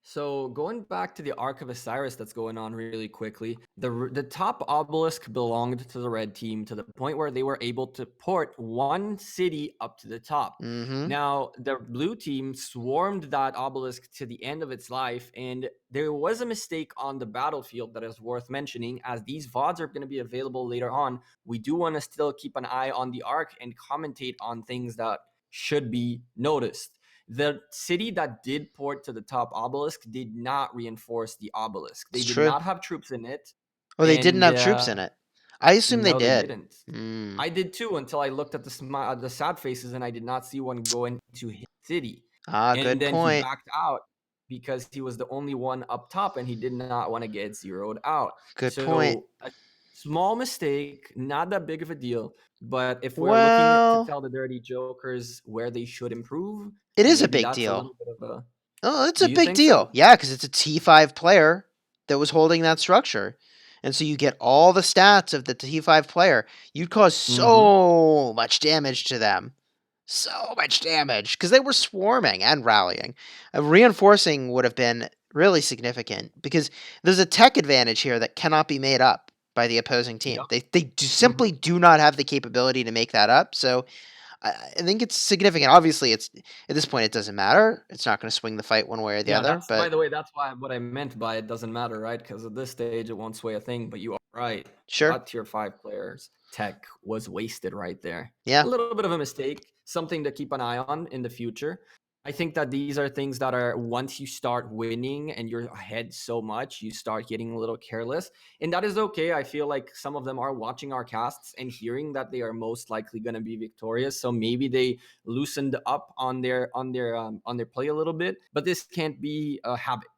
So going back to the Ark of Osiris that's going on really quickly, the top obelisk belonged to the red team to the point where they were able to port one city up to the top. Mm hmm. Now the blue team swarmed that obelisk to the end of its life, and there was a mistake on the battlefield that is worth mentioning. As these VODs are going to be available later on, we do want to still keep an eye on the Ark and commentate on things that should be noticed. The city that did port to the top obelisk did not reinforce the obelisk. They It's did true. not have troops in it, Oh, they didn't and have troops in it. I assume they no, they did. didn't. Mm. I did too until I looked at the sad faces and I did not see one go into his city. Ah, And good then he point. backed out because he was the only one up top and he did not want to get zeroed out. Good point. So a small mistake, not that big of a deal. But if we're looking to Well, tell the dirty jokers where they should improve, it is a maybe big that's a deal. little bit of a Oh, it's do a you big think deal. so? Yeah, because it's a T5 player. that was holding that structure. And so you get all the stats of the T5 player. You'd cause Mm-hmm. so much damage to them. So much damage because they were swarming and rallying. Reinforcing would have been really significant because there's a tech advantage here that cannot be made up by the opposing team. Yep. Simply Mm-hmm. do not have the capability to make that up. So I think it's significant. Obviously, it's at this point it doesn't matter. It's not going to swing the fight one way or the Yeah, other. that's by But the way, that's why what I meant by it doesn't matter, right? Because at this stage, it won't sway a thing. But you are right. sure, That tier 5 players tech was wasted right there. A yeah, little bit of a mistake, something to keep an eye on in the future. I think that these are things that are once you start winning and you're ahead so much, you start getting a little careless. And that is okay. I feel like some of them are watching our casts and hearing that they are most likely going to be victorious. So maybe they loosened up on their play a little bit, but this can't be a habit.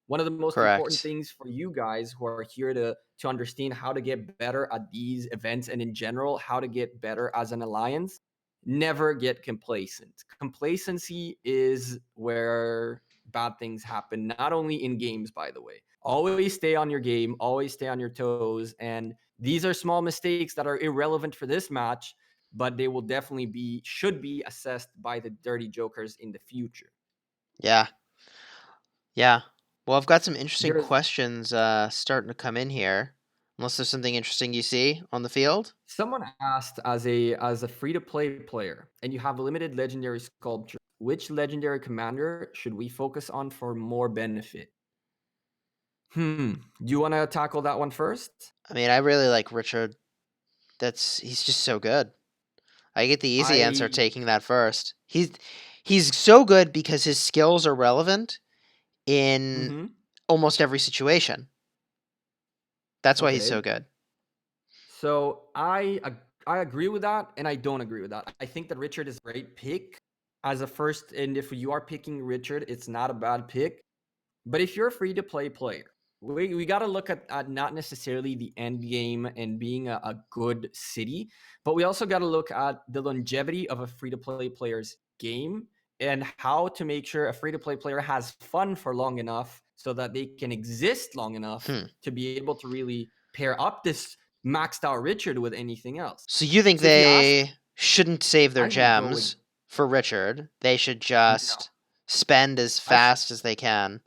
One of the most important correct. things for you guys who are here to understand how to get better at these events and in general how to get better as an alliance, never get complacent. Complacency is where bad things happen, not only in games, by the way. Always stay on your game, always stay on your toes. And these are small mistakes that are irrelevant for this match, but they will definitely should be assessed by the dirty jokers in the future. Yeah, yeah. Well, I've got some interesting There's questions starting to come in here. Unless there's something interesting you see on the field. someone asked, as a free to play player and you have a limited legendary sculpture, which legendary commander should we focus on for more benefit? Do you want to tackle that one first? I mean, I really like Richard. He's just so good. I get the easy answer I taking that first. He's so good because his skills are relevant in Mhm. almost every situation. That's why he's so Okay. good. So I agree with that and I don't agree with that. I think that Richard is a great pick as a first, and if you are picking Richard, it's not a bad pick. But if you're a free to play player, we got to look at not necessarily the end game and being a good city, but we also got to look at the longevity of a free to play player's game and how to make sure a free to play player has fun for long enough so that they can exist long enough Hmm. to be able to really pair up this maxed out Richard with anything else. So you think So if you ask, they shouldn't save their I would go with gems for Richard? They should no. just spend as I fast as they can.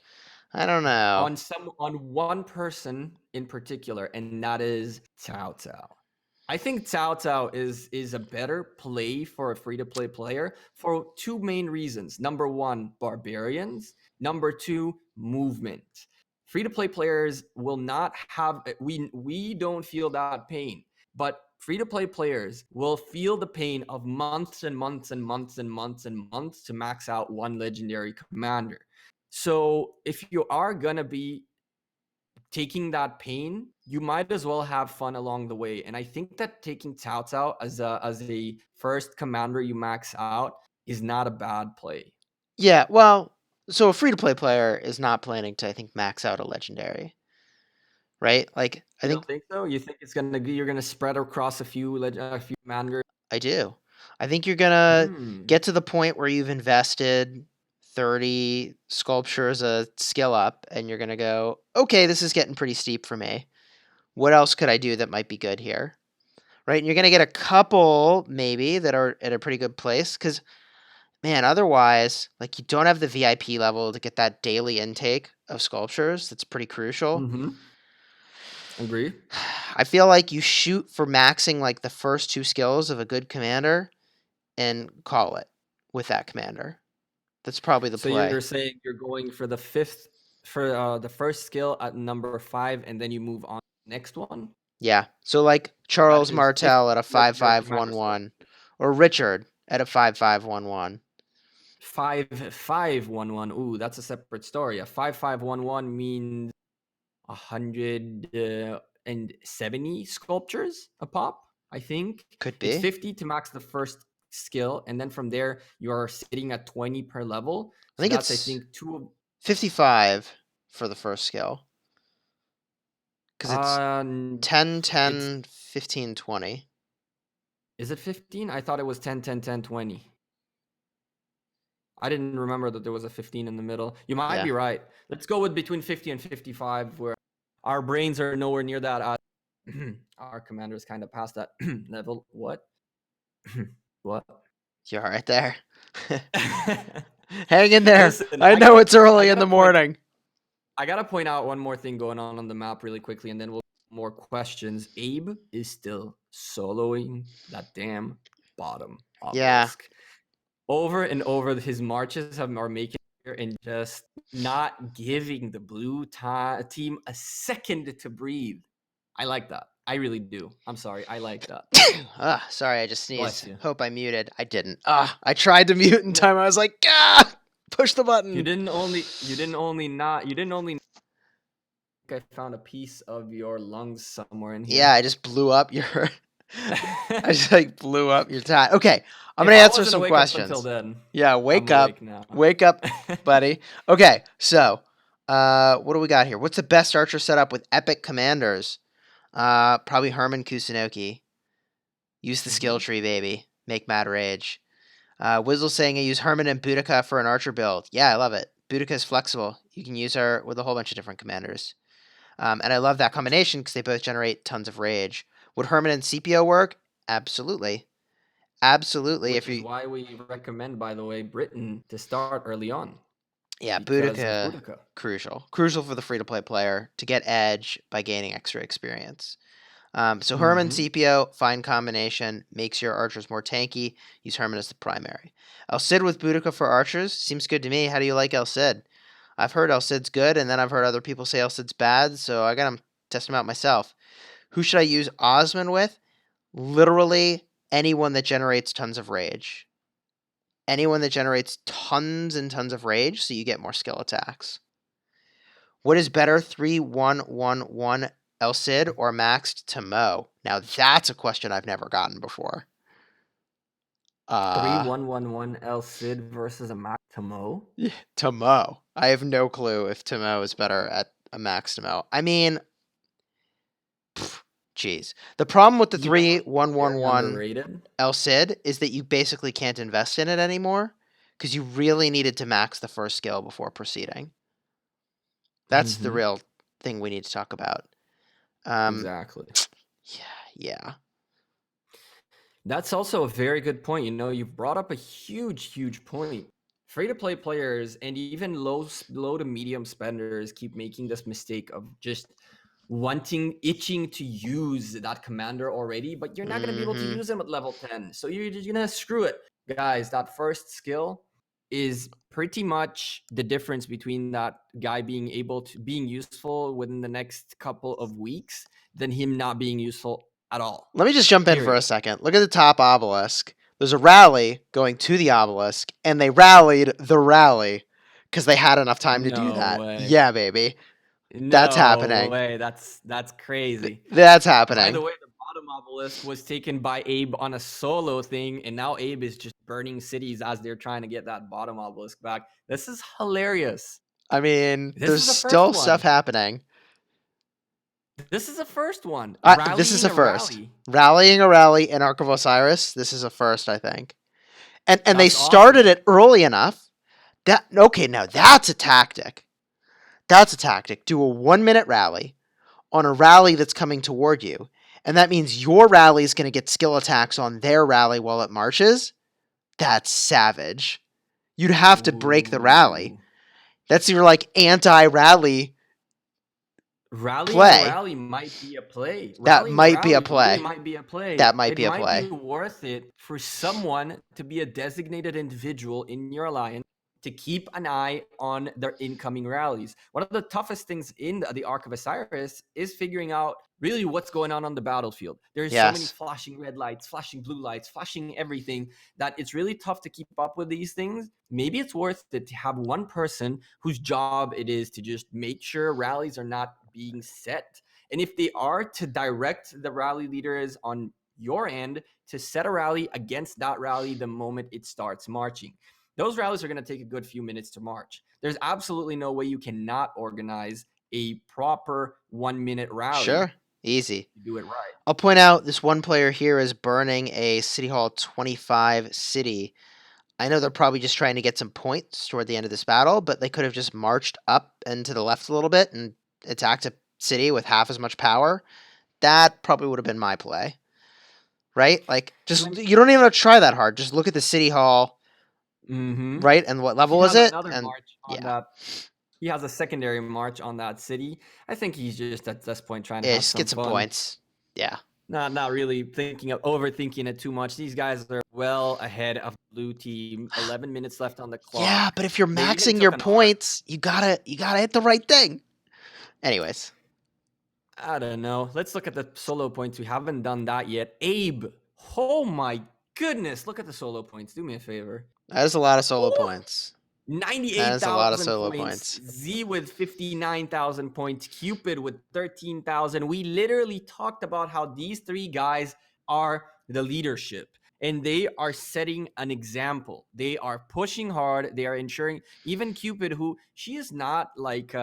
I don't know. on one person in particular, and that is Cao Cao. I think Cao Cao is a better play for a free to play player for two main reasons. Number one, barbarians. Number two, movement. Free to play players will not have we don't feel that pain, but free to play players will feel the pain of months and months and months and months and months to max out one legendary commander. So if you are gonna be taking that pain, you might as well have fun along the way. And I think that taking Cao Cao as a first commander you max out is not a bad play. Yeah, well, so a free to play player is not planning to, I think, max out a legendary, right? Like, I You think don't think so? You think you're gonna spread across a few commanders? I do. I think you're gonna Hmm. get to the point where you've invested 30 sculptures a skill up, and you're gonna go, okay, this is getting pretty steep for me. What else could I do that might be good here? Right? And you're gonna get a couple maybe that are at a pretty good place because man, otherwise, like you don't have the VIP level to get that daily intake of sculptures. That's pretty crucial. Mm-hmm. Agree. I feel like you shoot for maxing like the first two skills of a good commander and call it with that commander. That's probably the So play. you're saying you're going for the first skill at number 5, and then you move on to the next one. Yeah. So like That Charles is 50 Martel at a five legendary five commander one skill. one, or Richard at a 5-5-1-1. 5-5-1-1. Ooh, that's a separate story. A 5-5-1-1 means 170 sculptures a pop, I think. Could It's be. 50 to max the first skill, and then from there you are sitting at 20 per level. I So think that's, I it's think, two of 55 for the first skill because it's uh 10, it's 10, 15, 20. is it 15? I thought it was 10, 10, 10, 20. I didn't remember that there was a 15 in the middle. You might Yeah. be right. Let's go with between 50 and 55. Our brains are nowhere near that. Our commander's kind of past that level. What? What? You're right there. Hang in there. Listen, I know it's I early in gotta the point morning. I gotta point out one more thing going on the map really quickly, and then we'll more questions. Abe is still soloing that damn bottom Yeah. obelisk. Over and over, his marches are making it and just not giving the blue team a second to breathe. I like that. I really do. I'm sorry. I like that. Sorry, I just Bless sneezed. you. Hope I muted. I didn't. I tried to mute in No, time. I was like, push the button. you didn't only. I found a piece of your lungs somewhere in Yeah, here. I just blew up your. I just like blew up your tie. Okay, I'm If gonna I answer wasn't some awake up until questions. then, Yeah, I'm awake now. wake up, buddy. Okay, so what do we got here? What's the best archer setup with epic commanders? Probably Herman Kusunoki. Use the skill Mhm. tree, baby. Make mad rage. Wizzle saying I use Herman and Boudica for an archer build. Yeah, I love it. Boudica is flexible. You can use her with a whole bunch of different commanders. And I love that combination because they both generate tons of rage. Would Herman and CPO work? Absolutely. Absolutely. Which If is you, why we recommend, by the way, Britain to start early on yeah, because of Boudica, Boudica. crucial for the free to play player to get edge by gaining extra experience. So Herman Mm-hmm. CPO, fine combination, makes your archers more tanky. Use Herman as the primary. El Cid with Boudica for archers seems good to me. How do you like El Cid? I've heard El Cid's good, and then I've heard other people say El Cid's bad, so I gotta test him out myself. Who should I use Osman with? Literally anyone that generates tons of rage. Anyone that generates tons and tons of rage, so you get more skill attacks. What is better, 3-1-1-1 El Cid or maxed to Mo? Now that's a question I've never gotten before. 3-1-1-1 El Cid versus a Mac Tomo. To Mo. I have no clue if Tomo is better at a max to Mo. I mean, jeez. The problem with the You know, it's very 3-1-1-1 underrated. El Cid is that you basically can't invest in it anymore because you really needed to max the first skill before proceeding. That's the Mm-hmm. real thing we need to talk about. Um, Exactly. yeah. That's also a very good point. You know, you've brought up a huge point. Free to play players and even low to medium spenders keep making this mistake of just itching to use that commander already, but you're not going to be able to Mm-hmm. use him at level 10. So you're just going to screw it. Guys, that first skill is pretty much the difference between that guy being useful within the next couple of weeks than him not being useful at all. Let me just jump in for a Period. second. Look at the top obelisk. There's a rally going to the obelisk, and they rallied the rally because they had enough time to do No that. way. Yeah, baby. That's No happening. way. That's crazy. That's By the happening. way, the bottom obelisk was taken by Abe on a solo thing, and now Abe is just burning cities as they're trying to get that bottom obelisk back. This is hilarious. I mean, This there's is the first still stuff one. happening. This is the first one. This is Rallying a a first. rally. Rallying a rally in Ark of Osiris. This is a first, I think. And they That's started awesome. it early enough. That okay, now that's a tactic. That's a tactic. Do a 1 minute rally on a rally that's coming toward you, and that means your rally is going to get skill attacks on their rally while it marches. That's savage. You'd have to break the rally. Ooh. That's your like anti-rally Rallying a play. rally might be a play. That Rallying a might be a rally really play. might be a play. That might It be a might be play. worth it for someone to be a designated individual in your alliance to keep an eye on their incoming rallies. One of the toughest things in the Ark of Osiris is figuring out really what's going on the battlefield. There's so many Yes. flashing red lights, flashing blue lights, flashing everything that it's really tough to keep up with these things. Maybe it's worth it to have one person whose job it is to just make sure rallies are not being set. And if they are, to direct the rally leaders on your end to set a rally against that rally the moment it starts marching. Those rallies are going to take a good few minutes to march. There's absolutely no way you cannot organize a proper 1 minute rally. Sure. Easy. You do it right. I'll point out this one player here is burning a City Hall 25 city. I know they're probably just trying to get some points toward the end of this battle, but they could have just marched up and to the left a little bit and attacked a city with half as much power, that probably would have been my play. Right? Like, just you don't even have to try that hard. Just look at the city hall, Mm-hmm. right? And what He level is has it? another And march on yeah, that. He has a secondary march on that city. I think he's just at this point trying to yeah, have just some get some fun. points. Yeah. Not really overthinking it too much. These guys are well ahead of the blue team. 11 minutes left on the Yeah, clock. but if you're They even maxing your took an ARC. points, you gotta hit the right thing. Anyways, I don't know. Let's look at the solo points. We haven't done that yet. Abe. Oh my goodness. Look at the solo points. Do me a favor. that is a lot of solo Woo! points. That is a lot of 98,000 solo points, points. Z with 59,000 points, Cupid with 13,000. We literally talked about how these three guys are the leadership and they are setting an example. They are pushing hard. They are ensuring even Cupid, who she is not like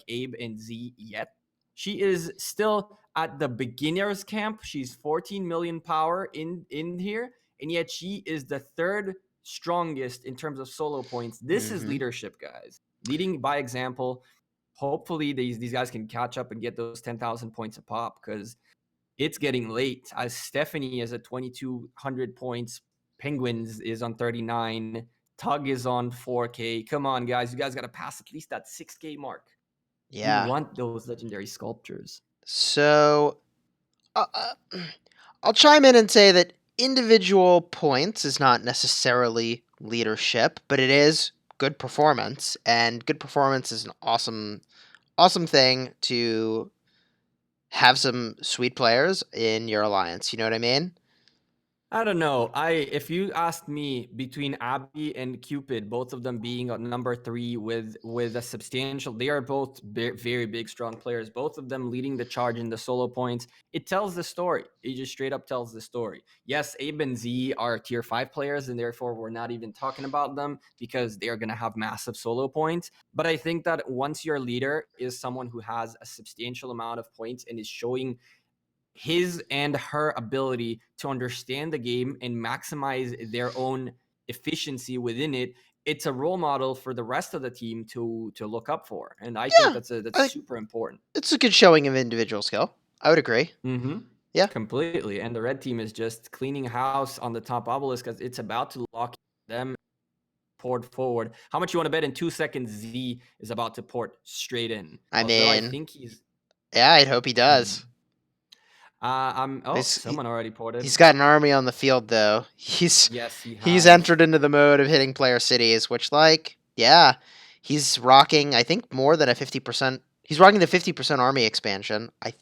Abe and Z yet. She is still at the beginner's camp. She's 14 million power in here, and yet she is the third strongest in terms of solo points. This is Mm-hmm. leadership, guys. Leading by example. Hopefully, these guys can catch up and get those 10,000 points a pop because it's getting late. As Stephanie is at 2,200 points, Penguins is on 39, Tug is on 4K. Come on, guys. You guys got to pass at least that 6K mark. We Yeah. want those legendary sculptures. So, uh, uh, I'll chime in and say that individual points is not necessarily leadership, but it is good performance, and good performance is an awesome thing to have some sweet players in your alliance. You know what I mean? I don't know. If you asked me between Abby and Cupid, both of them being at number 3 with a substantial, they are both very big, strong players. Both of them leading the charge in the solo points. It tells the story. It just straight up tells the story. Yes, Abe and Z are tier 5 players, and therefore we're not even talking about them because they are going to have massive solo points. But I think that once your leader is someone who has a substantial amount of points and is showing his and her ability to understand the game and maximize their own efficiency within it, it's a role model for the rest of the team to look up for, and I think Yeah, that's I think super important. it's a good showing of individual skill. I would agree. Mm-hmm. Yeah. Completely. And the red team is just cleaning house on the top obelisk because it's about to lock them port forward. How much you want to bet in 2 seconds Z is about to port straight in? I Although I mean, think he's yeah, I'd hope he hmm. does. I'm oh, He's he, someone already ported. he's got an army on the field though. Yes, he He's has. entered into the mode of hitting player cities, which yeah, he's rocking. I think more than a 50%. He's rocking the 50% army expansion. I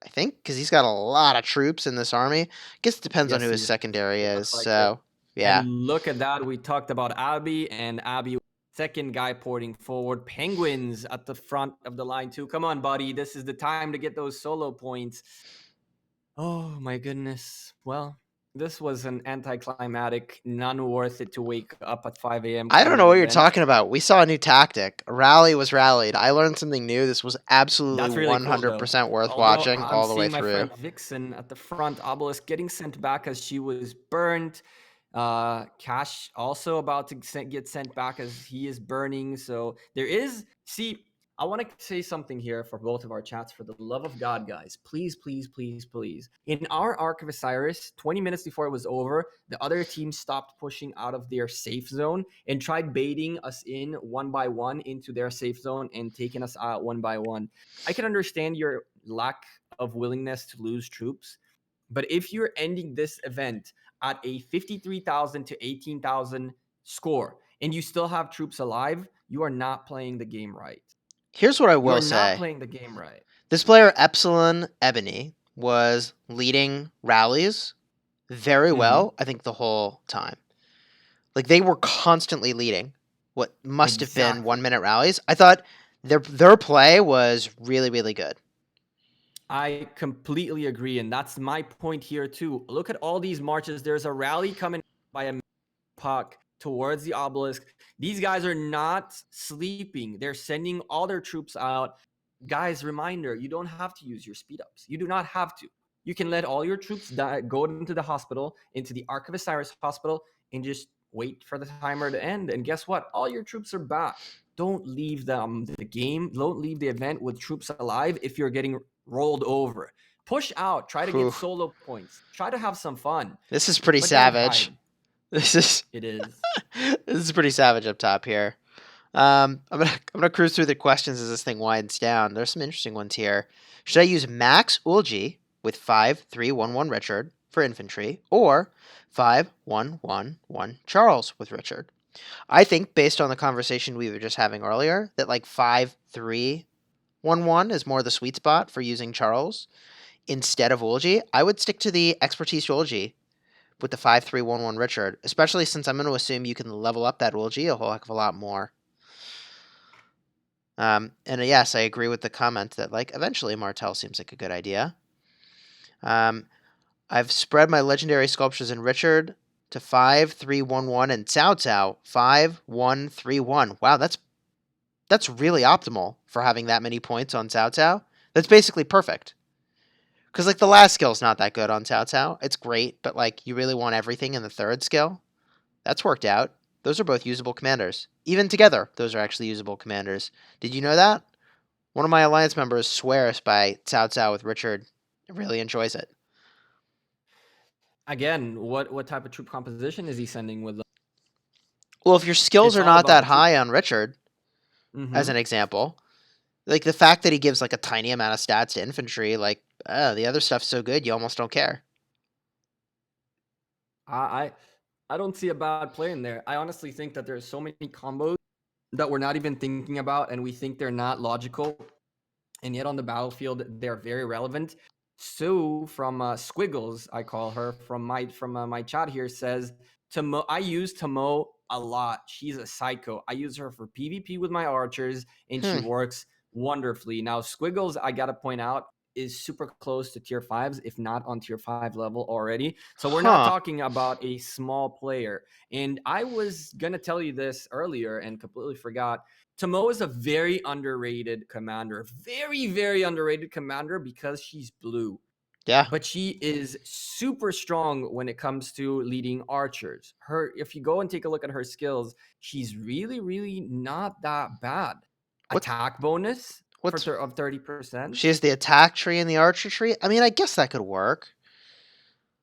think because he's got a lot of troops in this army. I guess it depends on who Yes, his secondary it is. looks like it. So yeah, And look at that. We talked about Abby, and Abby, second guy porting forward. Penguins at the front of the line, too. Come on, buddy. This is the time to get those solo points. Oh, my goodness. Well, this was an anticlimactic, none worth it to wake up at 5 a.m. I don't kind know of what you're event. talking about. We saw a new tactic. A rally was rallied. I learned something new. This was absolutely That's really cool, though. 100% worth Although watching I'm all the way seeing my through. friend Vixen at the front, Obelisk getting sent back as she was burned. Cash also about to get sent back as he is burning. So there is, see, I want to say something here for both of our chats. For the love of God, guys, please, please, please, please. In our Ark of Osiris, 20 minutes before it was over, the other team stopped pushing out of their safe zone and tried baiting us in one by one into their safe zone and taking us out one by one. I can understand your lack of willingness to lose troops, but if you're ending this event at a 53,000 to 18,000 score and you still have troops alive, you are not playing the game right. Here's what I You will are not say. playing the game right. This player, Epsilon Ebony, was leading rallies very Mm-hmm. well, I think, the whole time. Like, they were constantly leading what must have been Exactly. 1 minute rallies. I thought their play was really, really good. I completely agree. And that's my point here, too. Look at all these marches. There's a rally coming by a puck towards the obelisk. These guys are not sleeping. They're sending all their troops out. Guys, reminder, you don't have to use your speed ups. You do not have to. You can let all your troops go into the hospital, into the Ark of Osiris hospital, and just wait for the timer to end. And guess what? All your troops are back. don't leave the game, don't leave the event with troops alive if you're getting rolled over. Push out, try to get Whew. solo points, try to have some fun, This is pretty but don't savage. hide. This is It is. this is pretty savage up top here. I'm gonna cruise through the questions as this thing winds down. There's some interesting ones here. Should I use Max Ulji with 5-3-1-1 Richard for infantry, or 5-1-1-1 Charles with Richard? I think based on the conversation we were just having earlier, that like 5-3-1-1 is more the sweet spot for using Charles instead of Ulji. I would stick to the expertise Ulji with the 5-3-1-1 Richard, especially since I'm going to assume you can level up that Ulji a whole heck of a lot more. And yes, I agree with the comment that like eventually Martel seems like a good idea. I've spread my legendary sculptures in Richard to 5-3-1-1 and Cao Cao 5-1-3-1. Wow, that's really optimal for having that many points on Cao Cao. That's basically perfect. Because like the last skill's not that good on Cao Cao. It's great, but like you really want everything in the third skill. That's worked out. Those are both usable commanders. Even together, those are actually usable commanders. Did you know that? One of my alliance members swears by Cao Cao with Richard. Really enjoys it. Again, what type of troop composition is he sending with them? Well, if your skills It's are all not about that the troop. high on Richard, as Mm-hmm. an example, like the fact that he gives like a tiny amount of stats to infantry, like the other stuff's so good you almost don't care. I, I I don't see a bad play in there. I honestly think that there's so many combos that we're not even thinking about, and we think they're not logical, and yet on the battlefield they're very relevant. Sue from Squiggles, I call her from my chat here, says Tomo. I use Tomo a lot. She's a psycho. I use her for PvP with my archers, and she Hmm. works wonderfully. Now Squiggles, I gotta point out, is super close to tier fives, if not on tier five level already. So we're not Huh. talking about a small player. And I was gonna tell you this earlier and completely forgot. Tomo is a very underrated commander, very, very underrated commander because she's blue. Yeah. But she is super strong when it comes to leading archers. If you go and take a look at her skills, she's really, really not that bad. What? Attack bonus What's? of She 30%. has the attack tree and the archer tree. I mean, I guess that could work.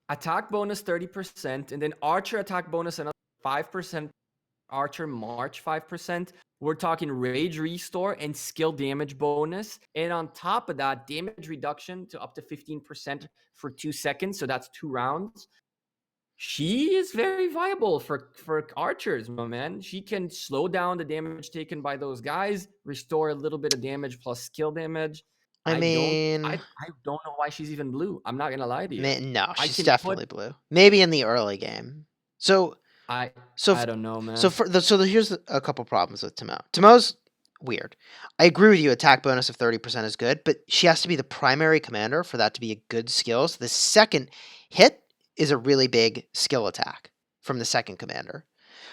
Attack bonus 30%, and then archer attack bonus another 5%. Archer March 5%. We're talking rage restore and skill damage bonus. And on top of that, damage reduction to up to 15% for 2 seconds. So that's 2 rounds. She is very viable for archers, my man. She can slow down the damage taken by those guys, restore a little bit of damage plus skill damage. I mean, I don't know why she's even blue. I'm not gonna lie to you. no, I she's can put definitely blue. Maybe in the early game. So I So, I don't know, so man. for the, so here's a couple problems with Tomo. Tomo's weird. I agree with you. Attack bonus of 30% is good, but she has to be the primary commander for that to be a good skill. So the second hit is a really big skill attack from the second commander.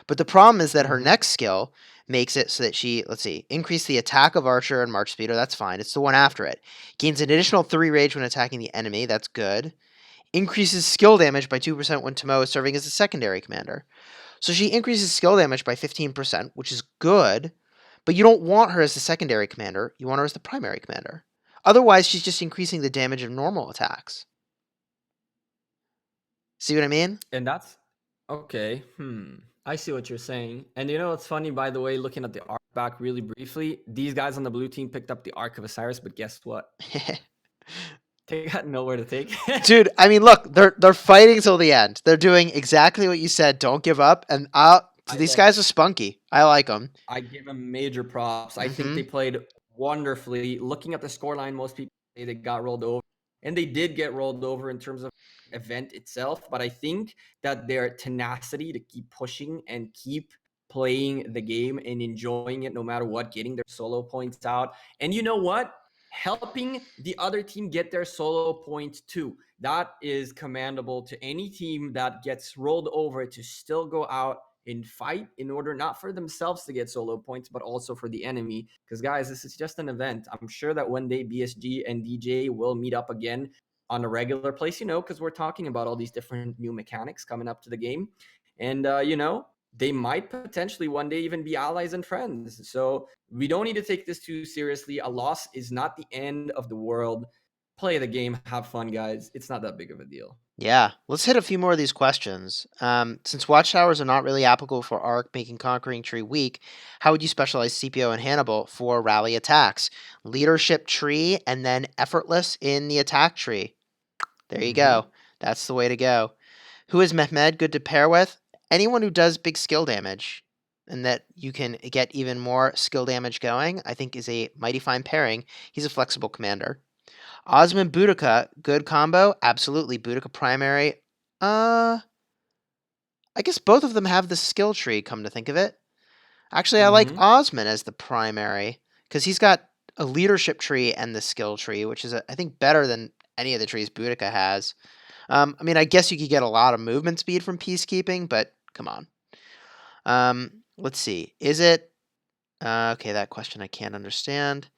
But the problem is that her Mhm. next skill makes it so that she, let's see, increase the attack of archer and march speeder. That's fine. It's the one after it. Gains an additional 3 rage when attacking the enemy. That's good. Increases skill damage by 2% when Tomo is serving as a secondary commander. So she increases skill damage by 15%, which is good, but you don't want her as the secondary commander. You want her as the primary commander. Otherwise, she's just increasing the damage of normal attacks. See what I mean? And that's okay. I see what you're saying. And you know what's funny, by the way, looking at the arc back really briefly, these guys on the blue team picked up the Ark of Osiris, but guess what? They got nowhere to take. Dude, I mean, look, they're fighting till the end. They're doing exactly what you said. Don't give up. And I these love guys it. are spunky. I like them. I give them major props. I think Mm-hmm. they played wonderfully. Looking at the scoreline, most people say they got rolled over, and they did get rolled over in terms of event itself. But I think that their tenacity to keep pushing and keep playing the game and enjoying it no matter what, getting their solo points out. And you know what? Helping the other team get their solo points too. That is commendable to any team that gets rolled over to still go out and fight in order not for themselves to get solo points, but also for the enemy. Because, guys, this is just an event. I'm sure that one day BSG and DJ will meet up again on a regular place, because we're talking about all these different new mechanics coming up to the game. And, they might potentially one day even be allies and friends. So we don't need to take this too seriously. A loss is not the end of the world. Play the game, have fun, guys. It's not that big of a deal. Yeah, let's hit a few more of these questions. Since watchtowers are not really applicable for Arc, making Conquering Tree weak, how would you specialize CPO and Hannibal for rally attacks? Leadership tree and then effortless in the attack tree. There you Mm-hmm. go. That's the way to go. Who is Mehmed good to pair with? Anyone who does big skill damage and that you can get even more skill damage going, I think is a mighty fine pairing. He's a flexible commander. Osman Boudica, good combo? Absolutely. Boudica primary. I guess both of them have the skill tree, come to think of it. Actually, I like Mm-hmm. Osman as the primary because he's got a leadership tree and the skill tree, which is, I think, better than any of the trees Boudica has. I mean, I guess you could get a lot of movement speed from peacekeeping, but come on. Let's see. Is it okay? That question I can't understand.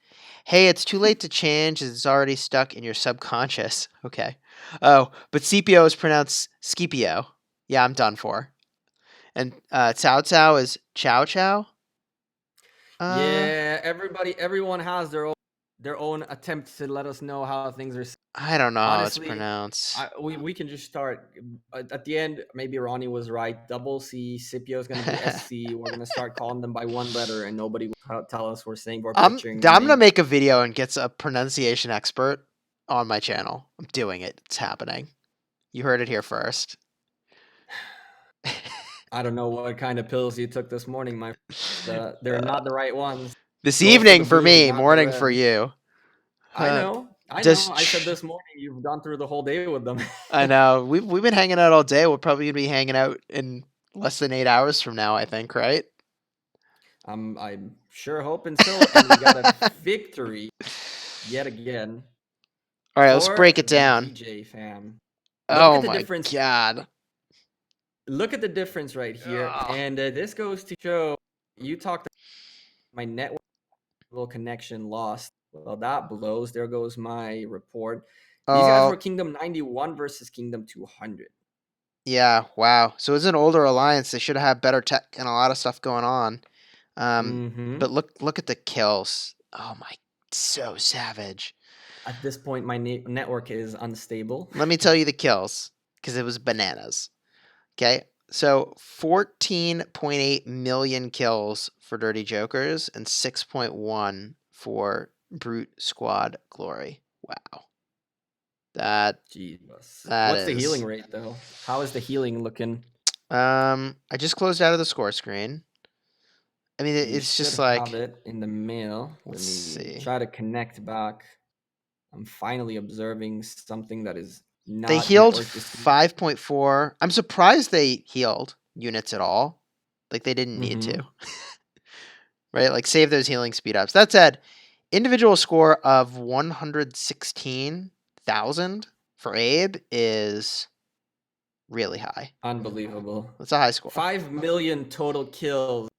Hey, it's too late to change as it's already stuck in your subconscious. Okay. Oh, but CPO is pronounced Scipio. Yeah, I'm done for. And Cao Cao is Chow Chow. Uh, Yeah, everyone has their own attempt to let us know how things are. I don't know how it's Honestly, pronounced. we can just start at the end. Maybe Ronnie was right. Double C, Scipio is going to be SC. We're going to start calling them by one letter, and nobody will tell us we're saying we're butchering their I'm gonna name. make a video and get a pronunciation expert on my channel. I'm doing it. It's happening. You heard it here first. I don't know what kind of pills you took this morning, my. They're Uh, not the right ones. this Go for the evening for blue, me, not the morning for red. you. I Uh, know. I know. does I said this morning you've gone through the whole day with them. I know we've been hanging out all day. We're probably gonna be hanging out in less than 8 hours from now. I think, right? I'm sure hoping so. And we got a victory yet again All right, let's for break it the down. DJ fam. Look Oh at the my difference. god. Look at the difference right here. Ugh. And this goes to show you talked about my network connection lost. Well, that blows. There goes my report. These guys were Oh Kingdom 91 versus Kingdom 200. yeah. Wow. So it's an older alliance. They should have better tech and a lot of stuff going on. Um, Mm-hmm. but look at the kills. Oh my, so savage. At this point, my network is unstable. Let me tell you the kills because it was bananas. Okay. So 14.8 million kills for Dirty Jokers and 6.1 for Brute Squad Glory. Wow. That Jesus. that What's the healing is. rate though? How is the healing looking? I just closed out of the score screen. I mean, You it's should just have like, it in the mail. Let let's me see. try to connect back. I'm finally observing something that is They not healed network distinct. 5.4. I'm surprised they healed units at all. Like they didn't need Mm-hmm. to, right? Like save those healing speed ups. That said, individual score of 116,000 for Abe is really high. Unbelievable. That's a high score. 5 million total kills.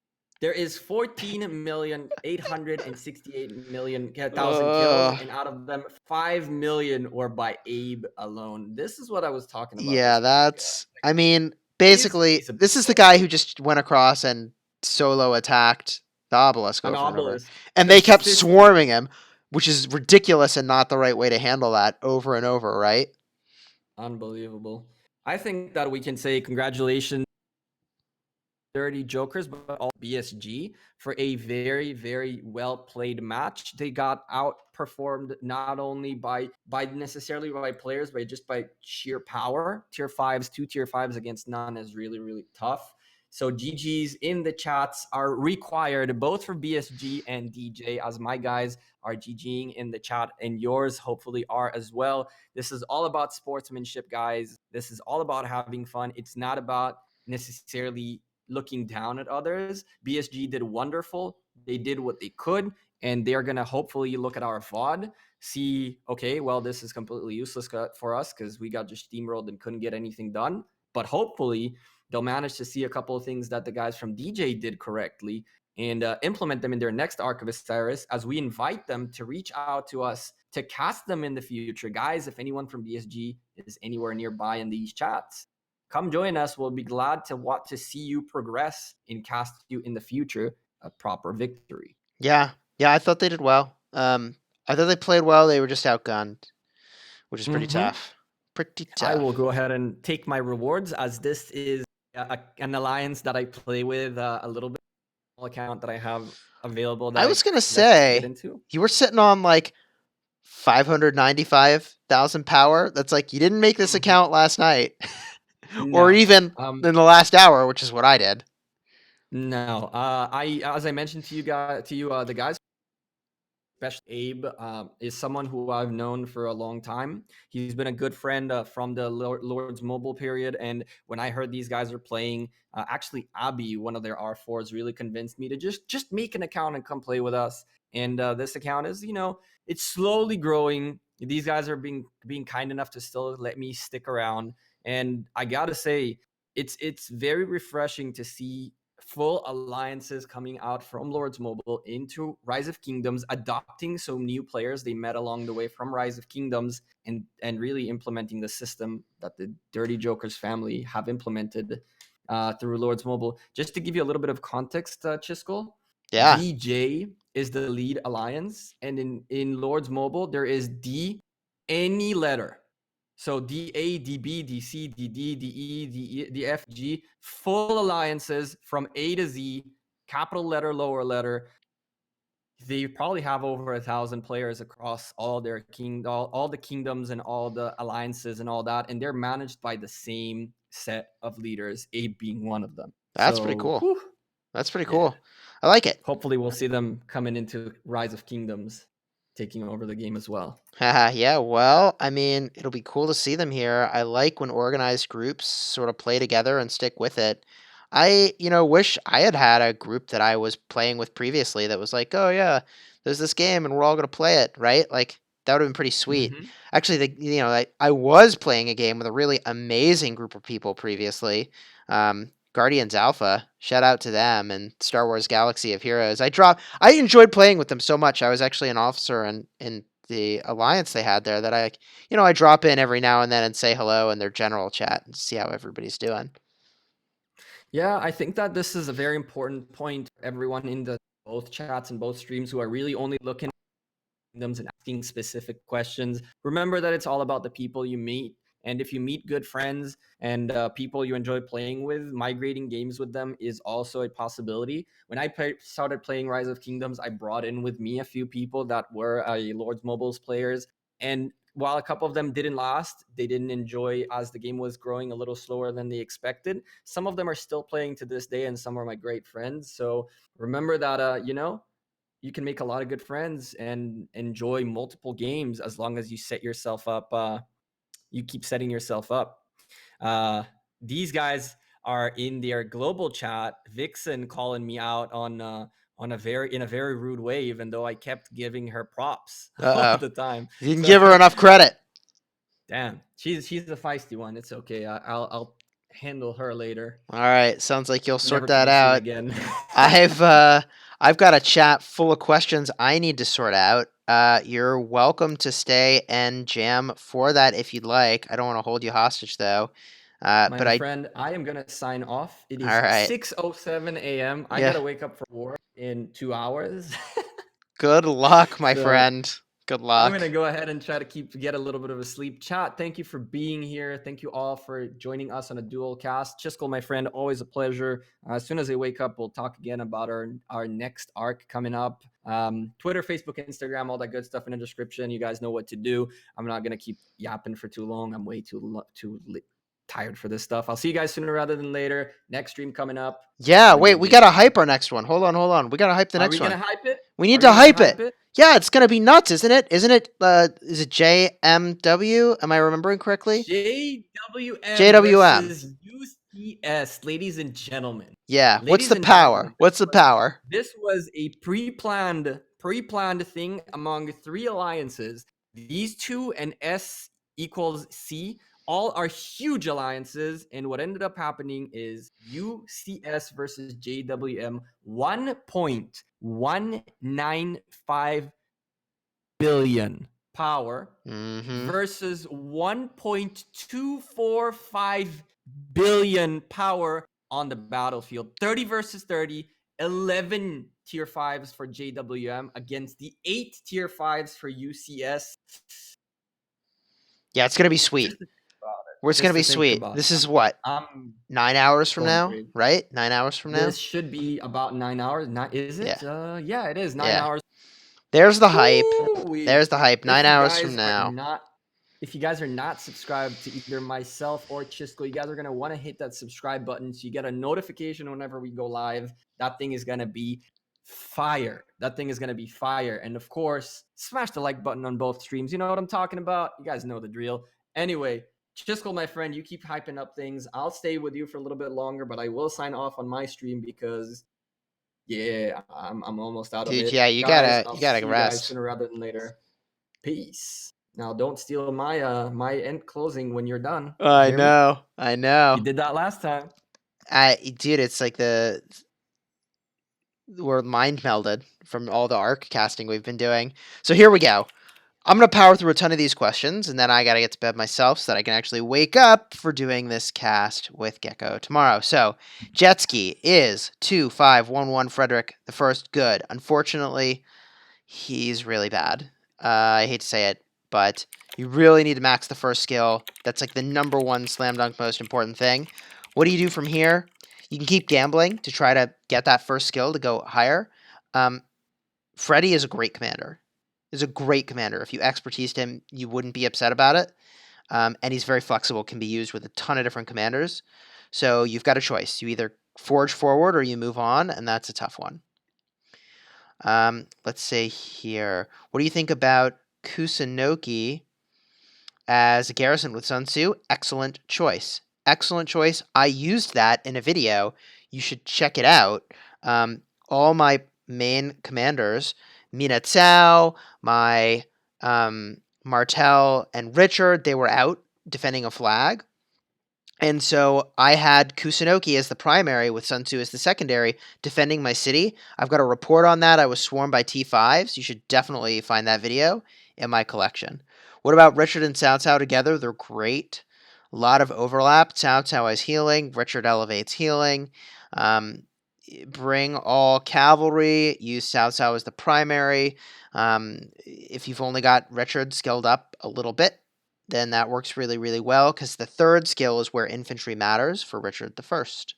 There is 14,868,000 kills, Uh, and out of them, 5 million were by Abe alone. This is what I was talking about yeah, this week. I mean, He's basically, a this is the beast. guy who just went across and solo attacked the obelisk An over and over. obelisk. And they kept Consistent. swarming him, which is ridiculous and not the right way to handle that over and over, right? Unbelievable. I think that we can say congratulations, Dirty Jokers, but all BSG for a very, very well played match. They got outperformed not only by necessarily by players, but just by sheer power. Tier fives, two tier fives against none is really, really tough. So GGs in the chats are required both for BSG and DJ, as my guys are GGing in the chat, and yours hopefully are as well. This is all about sportsmanship, guys. This is all about having fun. It's not about necessarily looking down at others. BSG did wonderful. They did what they could, and they're going to hopefully look at our VOD, see, okay, well, this is completely useless for us because we got just steamrolled and couldn't get anything done. But hopefully, they'll manage to see a couple of things that the guys from DJ did correctly and implement them in their next Ark of Osiris as we invite them to reach out to us to cast them in the future. Guys, if anyone from BSG is anywhere nearby in these chats, come join us. We'll be glad to want to see you progress and cast you in the future a proper victory. Yeah, yeah, I thought they did well. I thought they played well. They were just outgunned, which is pretty tough. Pretty I tough. will go ahead and take my rewards, as this is an alliance that I play with a little bit, account that I have available that I I was gonna let to get say into. you were sitting on like 595,000 power. That's like you didn't make this Mhm. account last night, or No. even Um, in the last hour, which is what I did. no. As I mentioned to you guys, the guys, especially Abe, is someone who I've known for a long time. He's been a good friend from the Lord's Mobile period. And when I heard these guys are playing, actually Abby, one of their R4s, really convinced me to just make an account and come play with us. And this account is, it's slowly growing. These guys are being kind enough to still let me stick around. And I gotta say, it's very refreshing to see full alliances coming out from Lords Mobile into Rise of Kingdoms, adopting some new players they met along the way from Rise of Kingdoms, and really implementing the system that the Dirty Jokers family have implemented through Lords Mobile. Just to give you a little bit of context, Chisgule, Yeah, DJ is the lead alliance, and in Lords Mobile there is D, any letter. So DA, DB, DC, DD, DE, DF, G, full alliances from A to Z, capital letter, lower letter. They probably have over 1,000 players across all their all the kingdoms and all the alliances and all that, and they're managed by the same set of leaders, A being one of them. that's pretty So, cool. whew, That's pretty yeah. cool. I like it. Hopefully, we'll see them coming into Rise of Kingdoms, taking over the game as well. Haha, yeah, well, I mean, it'll be cool to see them here. I like when organized groups sort of play together and stick with it. Wish I had had a group that I was playing with previously that was like, oh, yeah, there's this game and we're all going to play it, right? Like, that would have been pretty sweet. Mm-hmm. Actually, I was playing a game with a really amazing group of people previously. Guardians Alpha, shout out to them, and Star Wars Galaxy of Heroes. I enjoyed playing with them so much. I was actually an officer in the alliance they had there that I drop in every now and then and say hello in their general chat and see how everybody's doing. Yeah, I think that this is a very important point for everyone in the both chats and both streams who are really only looking at kingdoms and asking specific questions. Remember that it's all about the people you meet. And if you meet good friends and people you enjoy playing with, migrating games with them is also a possibility. When I started playing Rise of Kingdoms, I brought in with me a few people that were Lords Mobile's players. And while a couple of them didn't last, they didn't enjoy as the game was growing a little slower than they expected. Some of them are still playing to this day, and some are my great friends. So remember that, you can make a lot of good friends and enjoy multiple games as long as you set yourself up. You keep setting yourself up. Uh, these guys are in their global chat. Vixen calling me out on in a very rude way, even though I kept giving her props all Uh oh, the time. you didn't So give her enough credit. damn, she's a feisty one. It's okay. I'll handle her later. All right, sounds like you'll sort Never to that be seen out. again. I've uh, I've got a chat full of questions I need to sort out. You're welcome to stay and jam for that if you'd like. I don't want to hold you hostage though. But My I friend, I am gonna sign off. It All is right. 6:07 a.m. I Yeah. gotta wake up for work in 2 hours. Good luck, my So friend. Good I'm luck. gonna go ahead and try to get a little bit of a sleep. Chat, thank you for being here. Thank you all for joining us on a dual cast. Chisgule, my friend, always a pleasure. As soon as I wake up, we'll talk again about our next arc coming up. Twitter, Facebook, Instagram, all that good stuff in the description. You guys know what to do. I'm not gonna keep yapping for too long. I'm way tired for this stuff. I'll see you guys sooner rather than later. Next stream coming up. Yeah, Gonna be wait, a we big gotta one. hype our next one. Hold on. We gotta hype the Are we next gonna one. hype it? We need Are to we gonna hype hype it. it? Yeah, it's gonna be nuts, isn't it? Is it JMW? Am I remembering correctly? JWM JWM. versus UCS, ladies and gentlemen. Yeah. What's Ladies the and power? gentlemen, What's the power? this was a pre-planned thing among three alliances. These two and S equals C all are huge alliances, and what ended up happening is UCS versus JWM 1.195 billion power Mm-hmm. versus 1.245 billion power on the battlefield. 30 versus 30, 11 tier 5s for JWM against the 8 tier 5s for UCS. Yeah, it's going to be sweet. Just to think about It's going to Just be to think sweet. about it. This is what? I'm 9 hours from going now, crazy. right? 9 hours from now? This should be about 9 hours. Is Yeah. it? Yeah, it is 9 Yeah. hours. There's the hype. Ooh-wee. There's the hype. 9 If you hours from guys are now. not if you guys are not subscribed to either myself or Chisgule, you guys are gonna want to hit that subscribe button so you get a notification whenever we go live. That thing is gonna be fire. That thing is gonna be fire. And of course, smash the like button on both streams. You know what I'm talking about? You guys know the drill. Anyway, Chisgule, my friend, you keep hyping up things. I'll stay with you for a little bit longer, but I will sign off on my stream because yeah, I'm almost out of Dude, it. yeah, Guys, you I'll gotta see you guys rest. sooner rather than later. Peace. Now don't steal my end closing when you're done. You I hear me? know. I know. You did that last time. Dude, it's like we're mind melded from all the ARC casting we've been doing. So here we go. I'm going to power through a ton of these questions, and then I got to get to bed myself so that I can actually wake up for doing this cast with GEKKO tomorrow. So, jet ski is 2511 Frederick the First good. Unfortunately, he's really bad. I hate to say it, but you really need to max the first skill. That's like the number one slam dunk most important thing. What do you do from here? You can keep gambling to try to get that first skill to go higher. Freddy is a great commander. Is a great commander. If you expertised him, you wouldn't be upset about it. And he's very flexible, can be used with a ton of different commanders. So you've got a choice. You either forge forward or you move on, and that's a tough one. Let's say here. What do you think about Kusunoki as a garrison with Sun Tzu? Excellent choice. Excellent choice. I used that in a video. You should check it out. All my main commanders, Mina Tsao, my Martel, and Richard, they were out defending a flag. And so I had Kusunoki as the primary with Sun Tzu as the secondary, defending my city. I've got a report on that. I was swarmed by T5s. You should definitely find that video in my collection. What about Richard and Cao Cao together? They're great. A lot of overlap. Cao Cao has healing. Richard elevates healing. Bring all cavalry. Use Cao Cao as the primary. If you've only got Richard skilled up a little bit, then that works really, really well because the third skill is where infantry matters for Richard the First.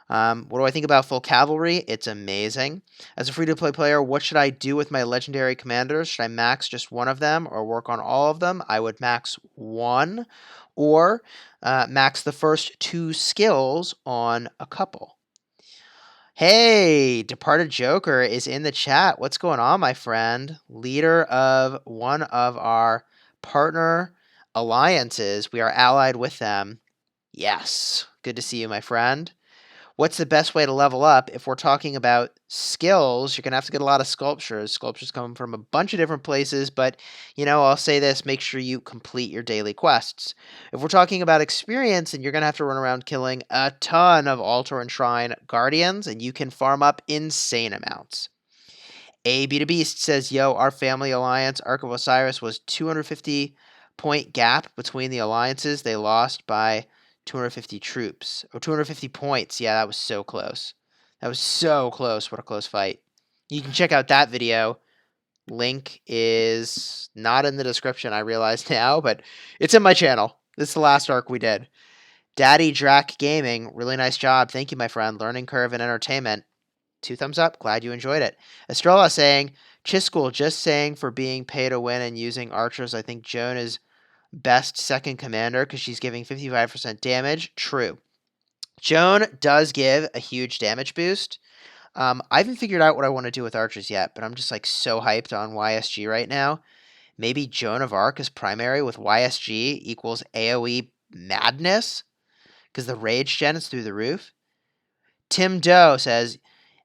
What do I think about full cavalry? It's amazing. As a free-to-play player, what should I do with my legendary commanders? Should I max just one of them or work on all of them? I would max one or max the first two skills on a couple. Hey, Departed Joker is in the chat. What's going on, my friend? Leader of one of our partner alliances. We are allied with them. Yes. Good to see you, my friend. What's the best way to level up? If we're talking about skills, you're going to have to get a lot of sculptures. Sculptures come from a bunch of different places, but, I'll say this, make sure you complete your daily quests. If we're talking about experience, and you're going to have to run around killing a ton of altar and shrine guardians, and you can farm up insane amounts. AB to Beast says, yo, our family alliance, Ark of Osiris, was 250 point gap between the alliances. They lost by 250 troops. Or 250 points. Yeah, that was so close. That was so close. What a close fight. You can check out that video. Link is not in the description, I realize now, but it's in my channel. This is the last arc we did. Daddy Drac Gaming, really nice job. Thank you, my friend. Learning curve and entertainment. 2 thumbs up. Glad you enjoyed it. Estrella saying, Chisgule, just saying for being pay to win and using archers, I think Joan is best second commander because she's giving 55% damage. True. Joan does give a huge damage boost. I haven't figured out what I want to do with archers yet, but I'm just like so hyped on YSG right now. Maybe Joan of Arc is primary with YSG equals AoE madness because the rage gen is through the roof. Tim Doe says,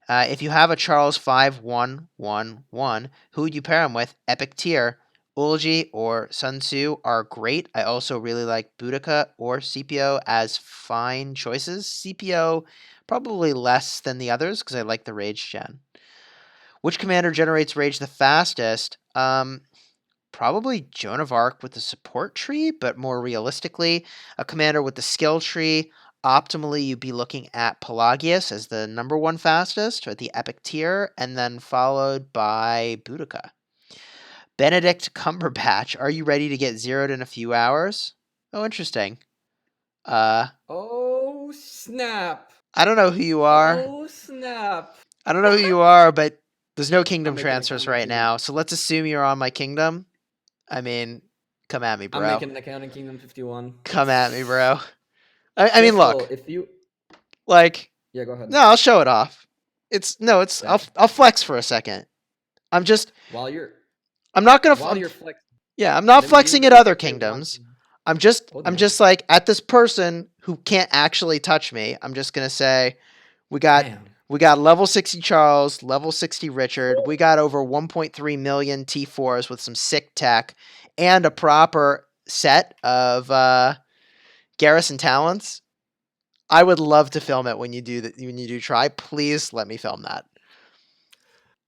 if you have a Charles 5111, who would you pair him with? Epic tier. Ulji or Sun Tzu are great. I also really like Boudica or CPO as fine choices. CPO probably less than the others because I like the rage gen. Which commander generates rage the fastest? probably Joan of Arc with the support tree, but more realistically, a commander with the skill tree. Optimally, you'd be looking at Pelagius as the number one fastest, or the epic tier, and then followed by Boudica. Benedict Cumberbatch, are you ready to get zeroed in a few hours? Oh, interesting. Uh, Oh snap! I don't know who you are. Oh snap! I don't know who you are, but there's no I'm kingdom making an transfers accounting right kingdom. now, so let's assume you're on my kingdom. I mean, come at me, I'm bro. making an accounting kingdom 51. Come at me, bro. I mean, Chisgule, look, if you like, yeah, go ahead. no, I'll show it off. It's no, it's Yeah. I'll flex for a second. I'm just, While you're I'm not gonna, while you're flex, yeah, I'm not let me flexing at really other quickly want kingdoms. to. Oh I'm damn! just like at this person who can't actually touch me. I'm just gonna say, we got, Damn. we got level 60 Charles, level 60 Richard. We got over 1.3 million T4s with some sick tech, and a proper set of garrison talents. I would love to film it when you do that. When you do try, please let me film that.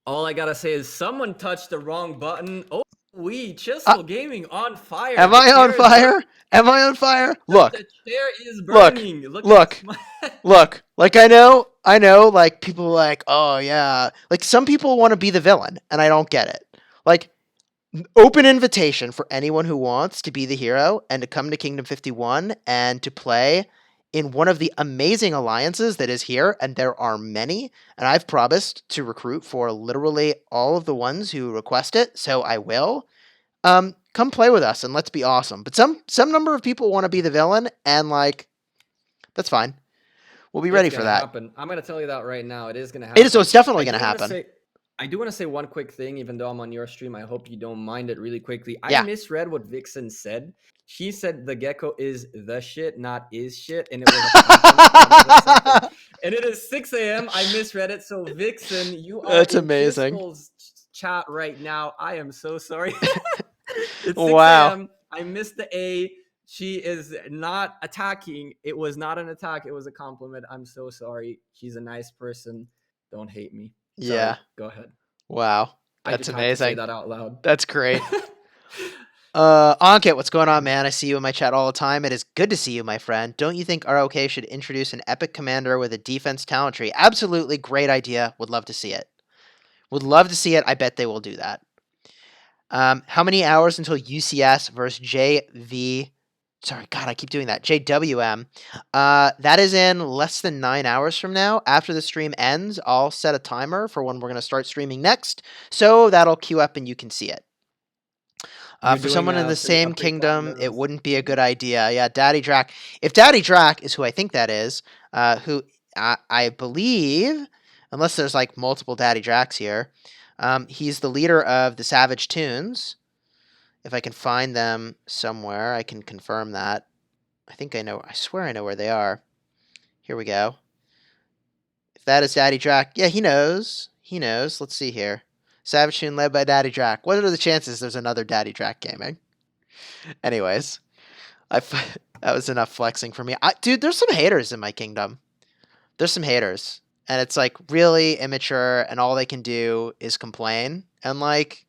All I gotta say is someone touched the wrong button. Oh, we Uh, Chisgule Gaming on fire. am The I on chair is burning. fire? Am I on fire? The Look, chair is look, burning. Look at the look, smile. look. Like I know. Like people are like, oh yeah. Like some people want to be the villain, and I don't get it. Like open invitation for anyone who wants to be the hero and to come to Kingdom 51 and to play in one of the amazing alliances that is here, and there are many, and I've promised to recruit for literally all of the ones who request it, so I will. Come play with us and let's be awesome. But some number of people want to be the villain, and like that's fine. We'll be It's ready for gonna that. happen. I'm gonna tell you that right now. It is gonna It is so happen. it's definitely I gonna do want to happen. say, I do want to say one quick thing, even though I'm on your stream. I hope you don't mind it really quickly. I Yeah. misread what Vixen said. She said the gecko is the shit, not is shit, and it was a compliment. And it was something. And it is 6 a.m. I misread it. So Vixen, you are That's in amazing. Chisgule's chat right now. I am so sorry. It's 6 Wow. a.m. I missed the A. She is not attacking. It was not an attack. It was a compliment. I'm so sorry. She's a nice person. Don't hate me. Sorry. Yeah. Go ahead. Wow. I That's just had to say amazing. that out loud. That's great. Ankit, what's going on, man? I see you in my chat all the time. It is good to see you, my friend. Don't you think ROK should introduce an epic commander with a defense talent tree? Absolutely, great idea. Would love to see it. Would love to see it. I bet they will do that. How many hours until UCS versus JV? Sorry, God, I keep doing that. JWM. That is in less than 9 hours from now. After the stream ends, I'll set a timer for when we're going to start streaming next. So that'll queue up and you can see it. You're For doing someone in the a same pre-planned kingdom, it business. wouldn't be a good idea. Yeah, Daddy Drac. If Daddy Drac is who I think that is, who I believe, unless there's like multiple Daddy Dracs here, he's the leader of the Savage Tunes. If I can find them somewhere, I can confirm that. I think I know. I swear I know where they are. Here we go. If that is Daddy Drac, yeah, he knows. He knows. Let's see here. Savage Tune led by Daddy Drac. What are the chances there's another Daddy Drac gaming? Anyways, that was enough flexing for me. Dude, there's some haters in my kingdom. There's some haters, and it's like really immature, and all they can do is complain, and like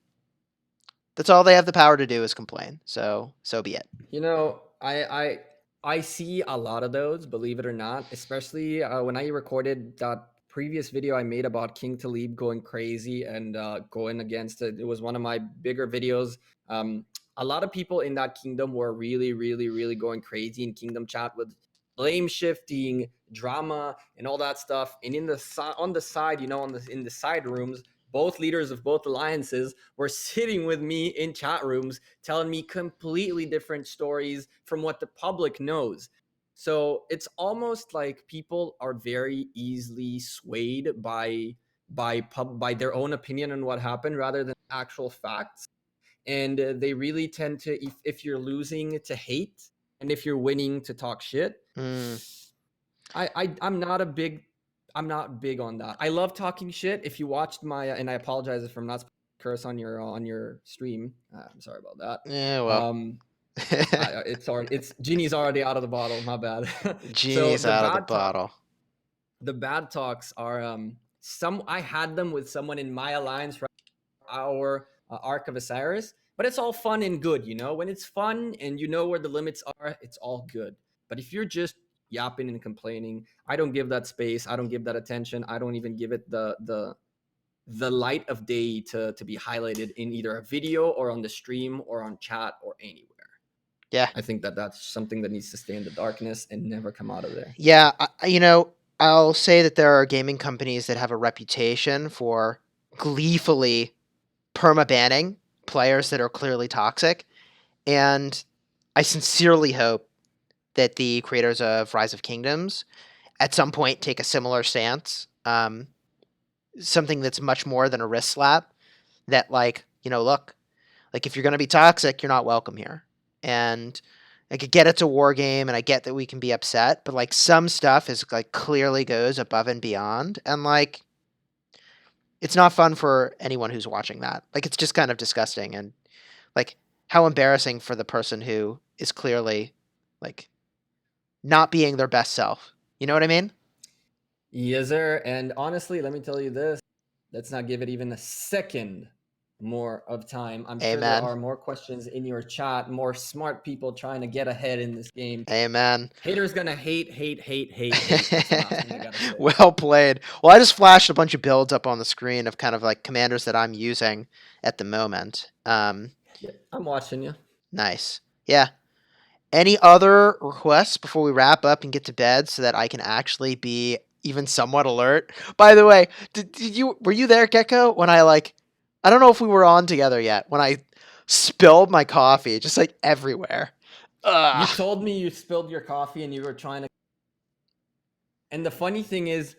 that's all they have the power to do is complain. So be it. You know, I see a lot of those, believe it or not, especially when I recorded that previous video I made about King Talib going crazy and going against it. It was one of my bigger videos. A lot of people in that kingdom were really, really, really going crazy in kingdom chat with blame shifting, drama, and all that stuff. And in the on the side, you know, in the side rooms, both leaders of both alliances were sitting with me in chat rooms telling me completely different stories from what the public knows. So it's almost like people are very easily swayed by their own opinion on what happened rather than actual facts. And they really tend to, if you're losing, to hate, and if you're winning, to talk shit. Mm. I'm not big on that. I love talking shit. If you watched my and I apologize if I'm not curse on your stream. I'm sorry about Yeah, that. well, It's genie's already out of the bottle. My bad. So genie's out of the bottle. the bad talks are some I had them with someone in my alliance, right? Our Ark of Osiris, But it's all fun and good, when it's fun and you know where the limits are, it's all good. But if you're just yapping and complaining, I don't give that space, I don't give that attention, I don't even give it the light of day to be highlighted in either a video or on the stream or on chat or anywhere. Yeah. I think that that's something that needs to stay in the darkness and never come out of there. Yeah, I'll say that there are gaming companies that have a reputation for gleefully perma-banning players that are clearly toxic, and I sincerely hope that the creators of Rise of Kingdoms at some point take a similar stance. Something that's much more than a wrist slap. That, like, look, like, if you're going to be toxic, you're not welcome here. And I could get it's a war game, and I get that we can be upset, but like some stuff is like clearly goes above and beyond, and like it's not fun for anyone who's watching that. Like, it's just kind of disgusting, and like how embarrassing for the person who is clearly like not being their best self. You know what I mean? Yes, sir. And honestly, let me tell you this. Let's not give it even a second more of time. I'm sure there Amen. are more questions in your chat, more smart people trying to get ahead in this game. Amen. Haters gonna hate, hate, hate, hate, hate. That's the last thing I gotta say. Well played. Well, I just flashed a bunch of builds up on the screen of kind of like commanders that I'm using at the moment. Yeah, I'm watching you. Nice. Yeah. Any other requests before we wrap up and get to bed so that I can actually be even somewhat alert? By the way, were you there, GEKKO, when I don't know if we were on together yet, when I spilled my coffee just like everywhere. You Ugh. told me you spilled your coffee and you were trying to. And the funny thing is,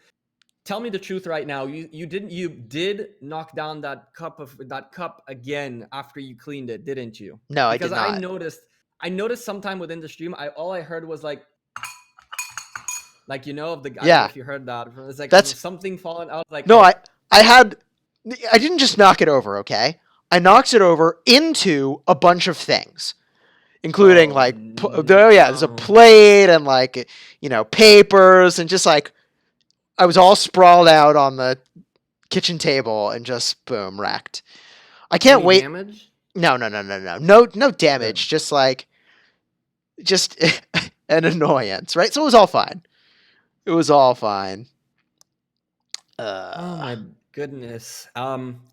tell me the truth right now. You did knock down that cup again after you cleaned it, didn't you? No, I Because did not. I noticed sometime within the stream, all I heard was of the I don't know Yeah. if you heard that. It's like That's something falling. I was like, no, oh I didn't just knock it over, okay? I knocked it over into a bunch of things, including oh like oh yeah, there's a no. plate and like papers and just like I was all sprawled out on the kitchen table and just boom wrecked. I can't Any wait. damage? No, no, no, no, no, no Good. damage. Just an annoyance, right? So it was all fine. It was all fine. Oh Uh, my goodness.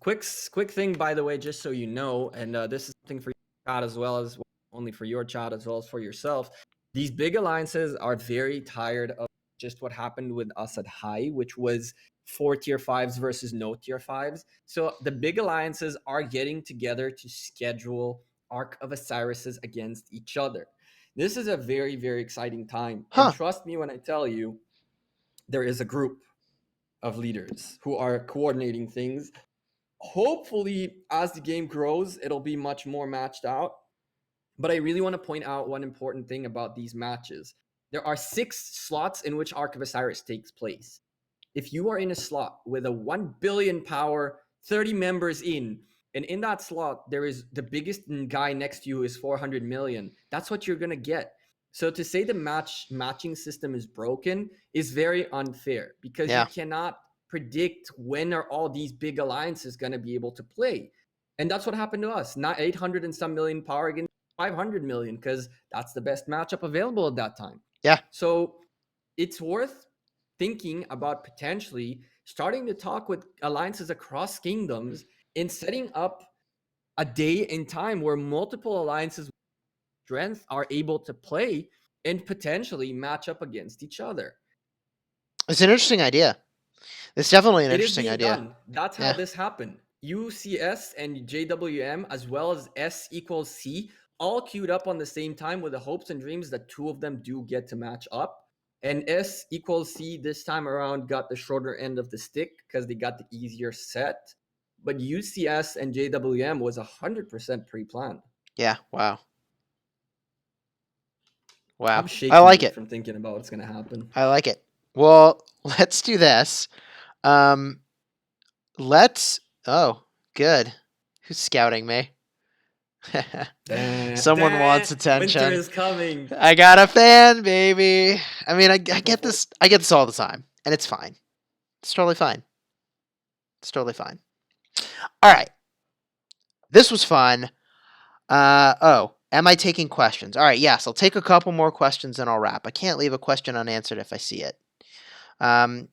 Quick thing, by the way, just so you know, and this is something for your chat as well as only for your chat as well as for yourself. These big alliances are very tired of just what happened with us at high, which was 4 tier 5s versus no tier 5s. So the big alliances are getting together to schedule Ark of Osirises against each other. This is a very, very exciting time. And huh? trust me when I tell you, there is a group of leaders who are coordinating things. Hopefully, as the game grows, it'll be much more matched out. But I really want to point out one important thing about these matches. There are 6 slots in which Ark of Osiris takes place. If you are in a slot with a 1 billion power, 30 members and in that slot, there is the biggest guy next to you is 400 million. That's what you're going to get. So to say the matching system is broken is very unfair because you Yeah, cannot predict when are all these big alliances going to be able to play. And that's what happened to us. Not 800 and some million power against 500 million because that's the best matchup available at that time. yeah. So it's worth thinking about potentially starting to talk with alliances across kingdoms and setting up a day and time where multiple alliances with strength are able to play and potentially match up against each other. It's an interesting idea. It's definitely an It is interesting being idea. done. That's how Yeah, this happened. UCS and JWM, as well as S equals C, all queued up on the same time with the hopes and dreams that 2 of them do get to match up. And S equals C this time around got the shorter end of the stick because they got the easier set. But UCS and JWM was 100% pre planned. yeah. Wow, wow. I'm I shaking like just it. from thinking about what's going to happen. I like it. Well, let's do this. Um, let's. Oh, good. Who's scouting me? Someone wants Winter attention. is coming. I got a fan, baby. I mean, I get Before this. I get this all the time, and it's fine. It's totally fine. It's totally fine. All right, this was fun. Oh, am I taking questions? All right, yes, I'll take a couple more questions and I'll wrap. I can't leave a question unanswered if I see it. Um,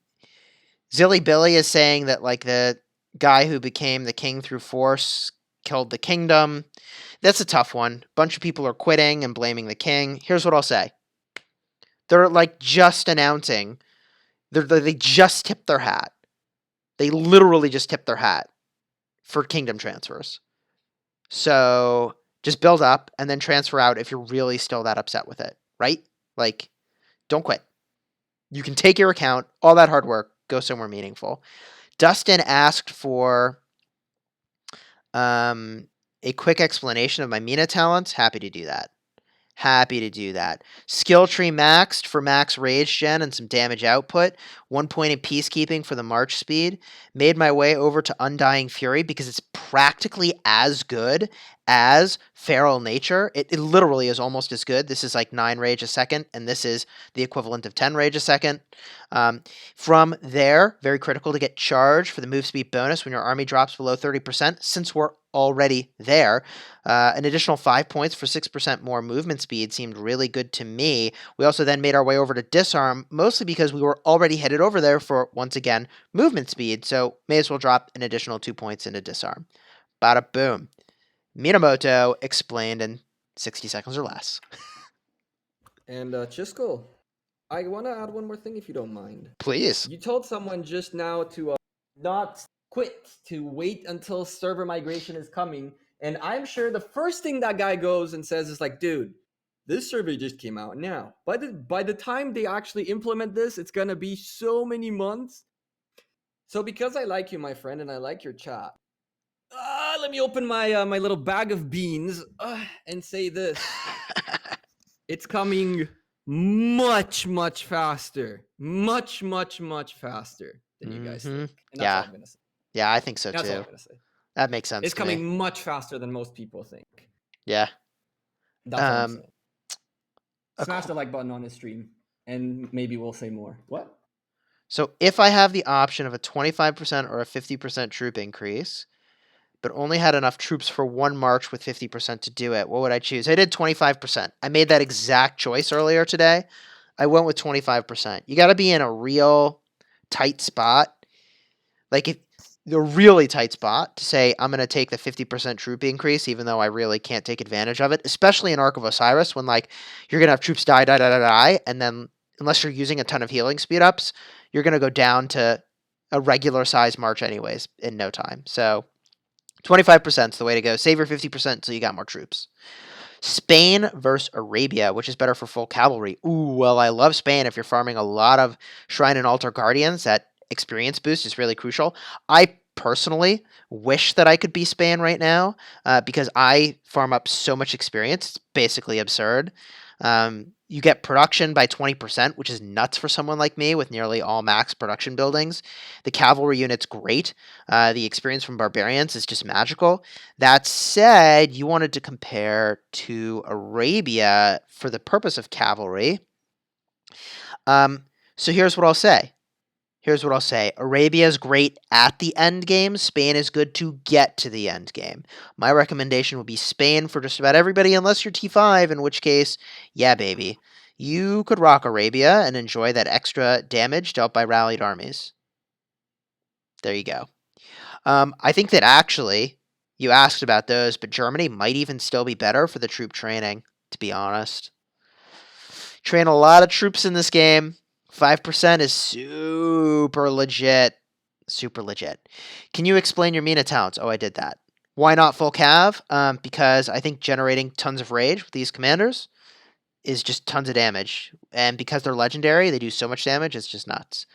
Zilly Billy is saying that like the guy who became the king through force killed the kingdom. That's a tough one. Bunch of people are quitting and blaming the king. Here's what I'll say. They're like just announcing. They just tipped their hat. They literally just tipped their hat for kingdom transfers. So just build up and then transfer out if you're really still that upset with it, right? Like, don't quit. You can take your account, all that hard work, go somewhere meaningful. Dustin asked for a quick explanation of my Mina talents. Happy to do that. Happy to do that. Skill tree maxed for max rage gen and some damage output. 1 point in peacekeeping for the march speed. Made my way over to Undying Fury because it's practically as good as Feral Nature. It literally is almost as good. This is like 9 rage a second, and this is the equivalent of 10 rage a second. From there, very critical to get charged for the move speed bonus when your army drops below 30%. Since we're already there, an additional 5 points for 6% more movement speed seemed really good to me. We also then made our way over to Disarm, mostly because we were already headed over there for, once again, movement speed, so may as well drop an additional 2 points into Disarm. Bada boom. Minamoto explained in 60 seconds or less. And Chisgule, I want to add one more thing if you don't mind. Please. You told someone just now to not quit, to wait until server migration is coming. And I'm sure the first thing that guy goes and says is like, dude, this survey just came out now. By the time they actually implement this, it's going to be so many months. So because I like you, my friend, and I like your chat, let me open my my little bag of beans and say this. It's coming much faster, much faster than you guys Mm-hmm. think, and that's all Yeah. I'm gonna say. Yeah, I think so That's all too. I'm gonna say. That makes sense It's to me. coming much faster than most people think. Yeah. That's all I'm Um, saying. Smash the like button on this stream, and maybe we'll say more. What? so if I have the option of a 25% or a 50% troop increase, but only had enough troops for one march with 50% to do it, what would I choose? I did 25%. I made that exact choice earlier today. I went with 25%. You got to be in a real tight spot. Like if the really tight spot to say I'm going to take the 50% troop increase even though I really can't take advantage of it, especially in Ark of Osiris when like you're going to have troops die and then unless you're using a ton of healing speed ups, you're going to go down to a regular size march anyways in no time. So 25% is the way to go. Save your 50% so you got more troops. Spain versus Arabia, which is better for full cavalry. Ooh, well, I love Spain if you're farming a lot of Shrine and Altar Guardians. That experience boost is really crucial. I personally wish that I could be Spain right now because I farm up so much experience. It's basically absurd. You get production by 20%, which is nuts for someone like me with nearly all max production buildings. The cavalry unit's great. The experience from barbarians is just magical. That said, you wanted to compare to Arabia for the purpose of cavalry. So here's what I'll say. Arabia is great at the end game. Spain is good to get to the end game. My recommendation would be Spain for just about everybody, unless you're T5, in which case, yeah, baby. You could rock Arabia and enjoy that extra damage dealt by rallied armies. There you go. I think that actually, you asked about those, but Germany might even still be better for the troop training, to be honest. Train a lot of troops in this game. 5% is super legit. Super legit. Can you explain your Mina talents? Oh, I did that. Why not full cav? Because I think generating tons of rage with these commanders is just tons of damage. And because they're legendary, they do so much damage, it's just nuts.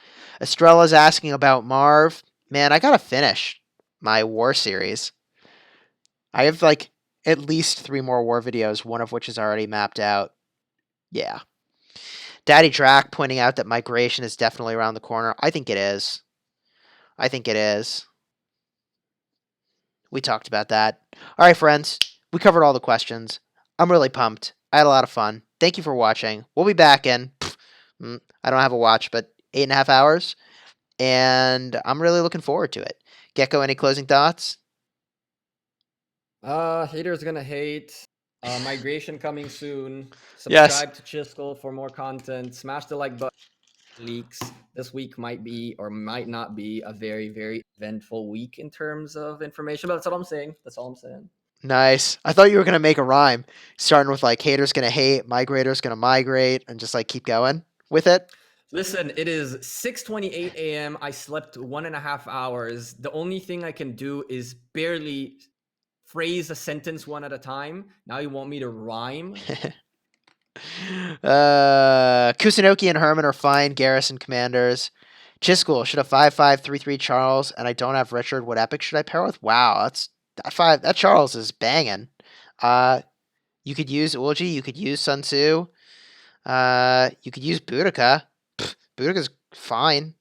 Estrella's asking about Marv. Man, I gotta finish my war series. I have like at least 3 more war videos, one of which is already mapped out. Yeah. Daddy Drac pointing out that migration is definitely around the corner. I think it is. I think it is. We talked about that. All right, friends. We covered all the questions. I'm really pumped. I had a lot of fun. Thank you for watching. We'll be back in, I don't have a watch, but 8.5 hours. And I'm really looking forward to it. GEKKO, any closing thoughts? Haters gonna hate. Migration coming soon. Yes. Subscribe to Chisgule for more content. Smash the like button. Leaks. This week might be or might not be a very, very eventful week in terms of information. But that's all I'm saying. That's all I'm saying. Nice. I thought you were gonna make a rhyme, starting with like haters gonna hate, migrators gonna migrate, and just like keep going with it. Listen, it is 6:28 a.m. I slept 1.5 hours. The only thing I can do is barely phrase a sentence one at a time. Now you want me to rhyme? Kusunoki and Herman are fine garrison commanders. Chisgule should have 5-5-3-3 Charles, and I don't have Richard. What epic should I pair with? Wow, that's that five. That Charles is banging. Uh, you could use Ulji. You could use Sun Tzu. You could use Boudica. Boudica's fine.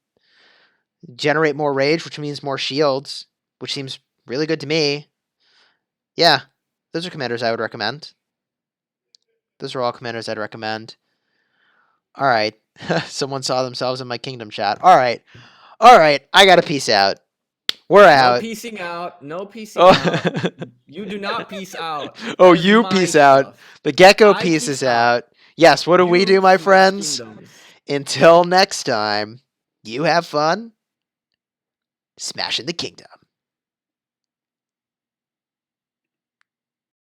Generate more rage, which means more shields, which seems really good to me. Yeah, those are commanders I would recommend. Those are all commanders I'd recommend. All right. Someone saw themselves in my kingdom chat. All right. All right. I got to peace out. We're No out. piecing out. No piecing Oh, out. You do not peace out. oh, That is you my peace out. stuff. The gecko I pieces peace out. out. Yes, what do we You do, my smash friends? kingdoms. Until next time, you have fun smashing the kingdom.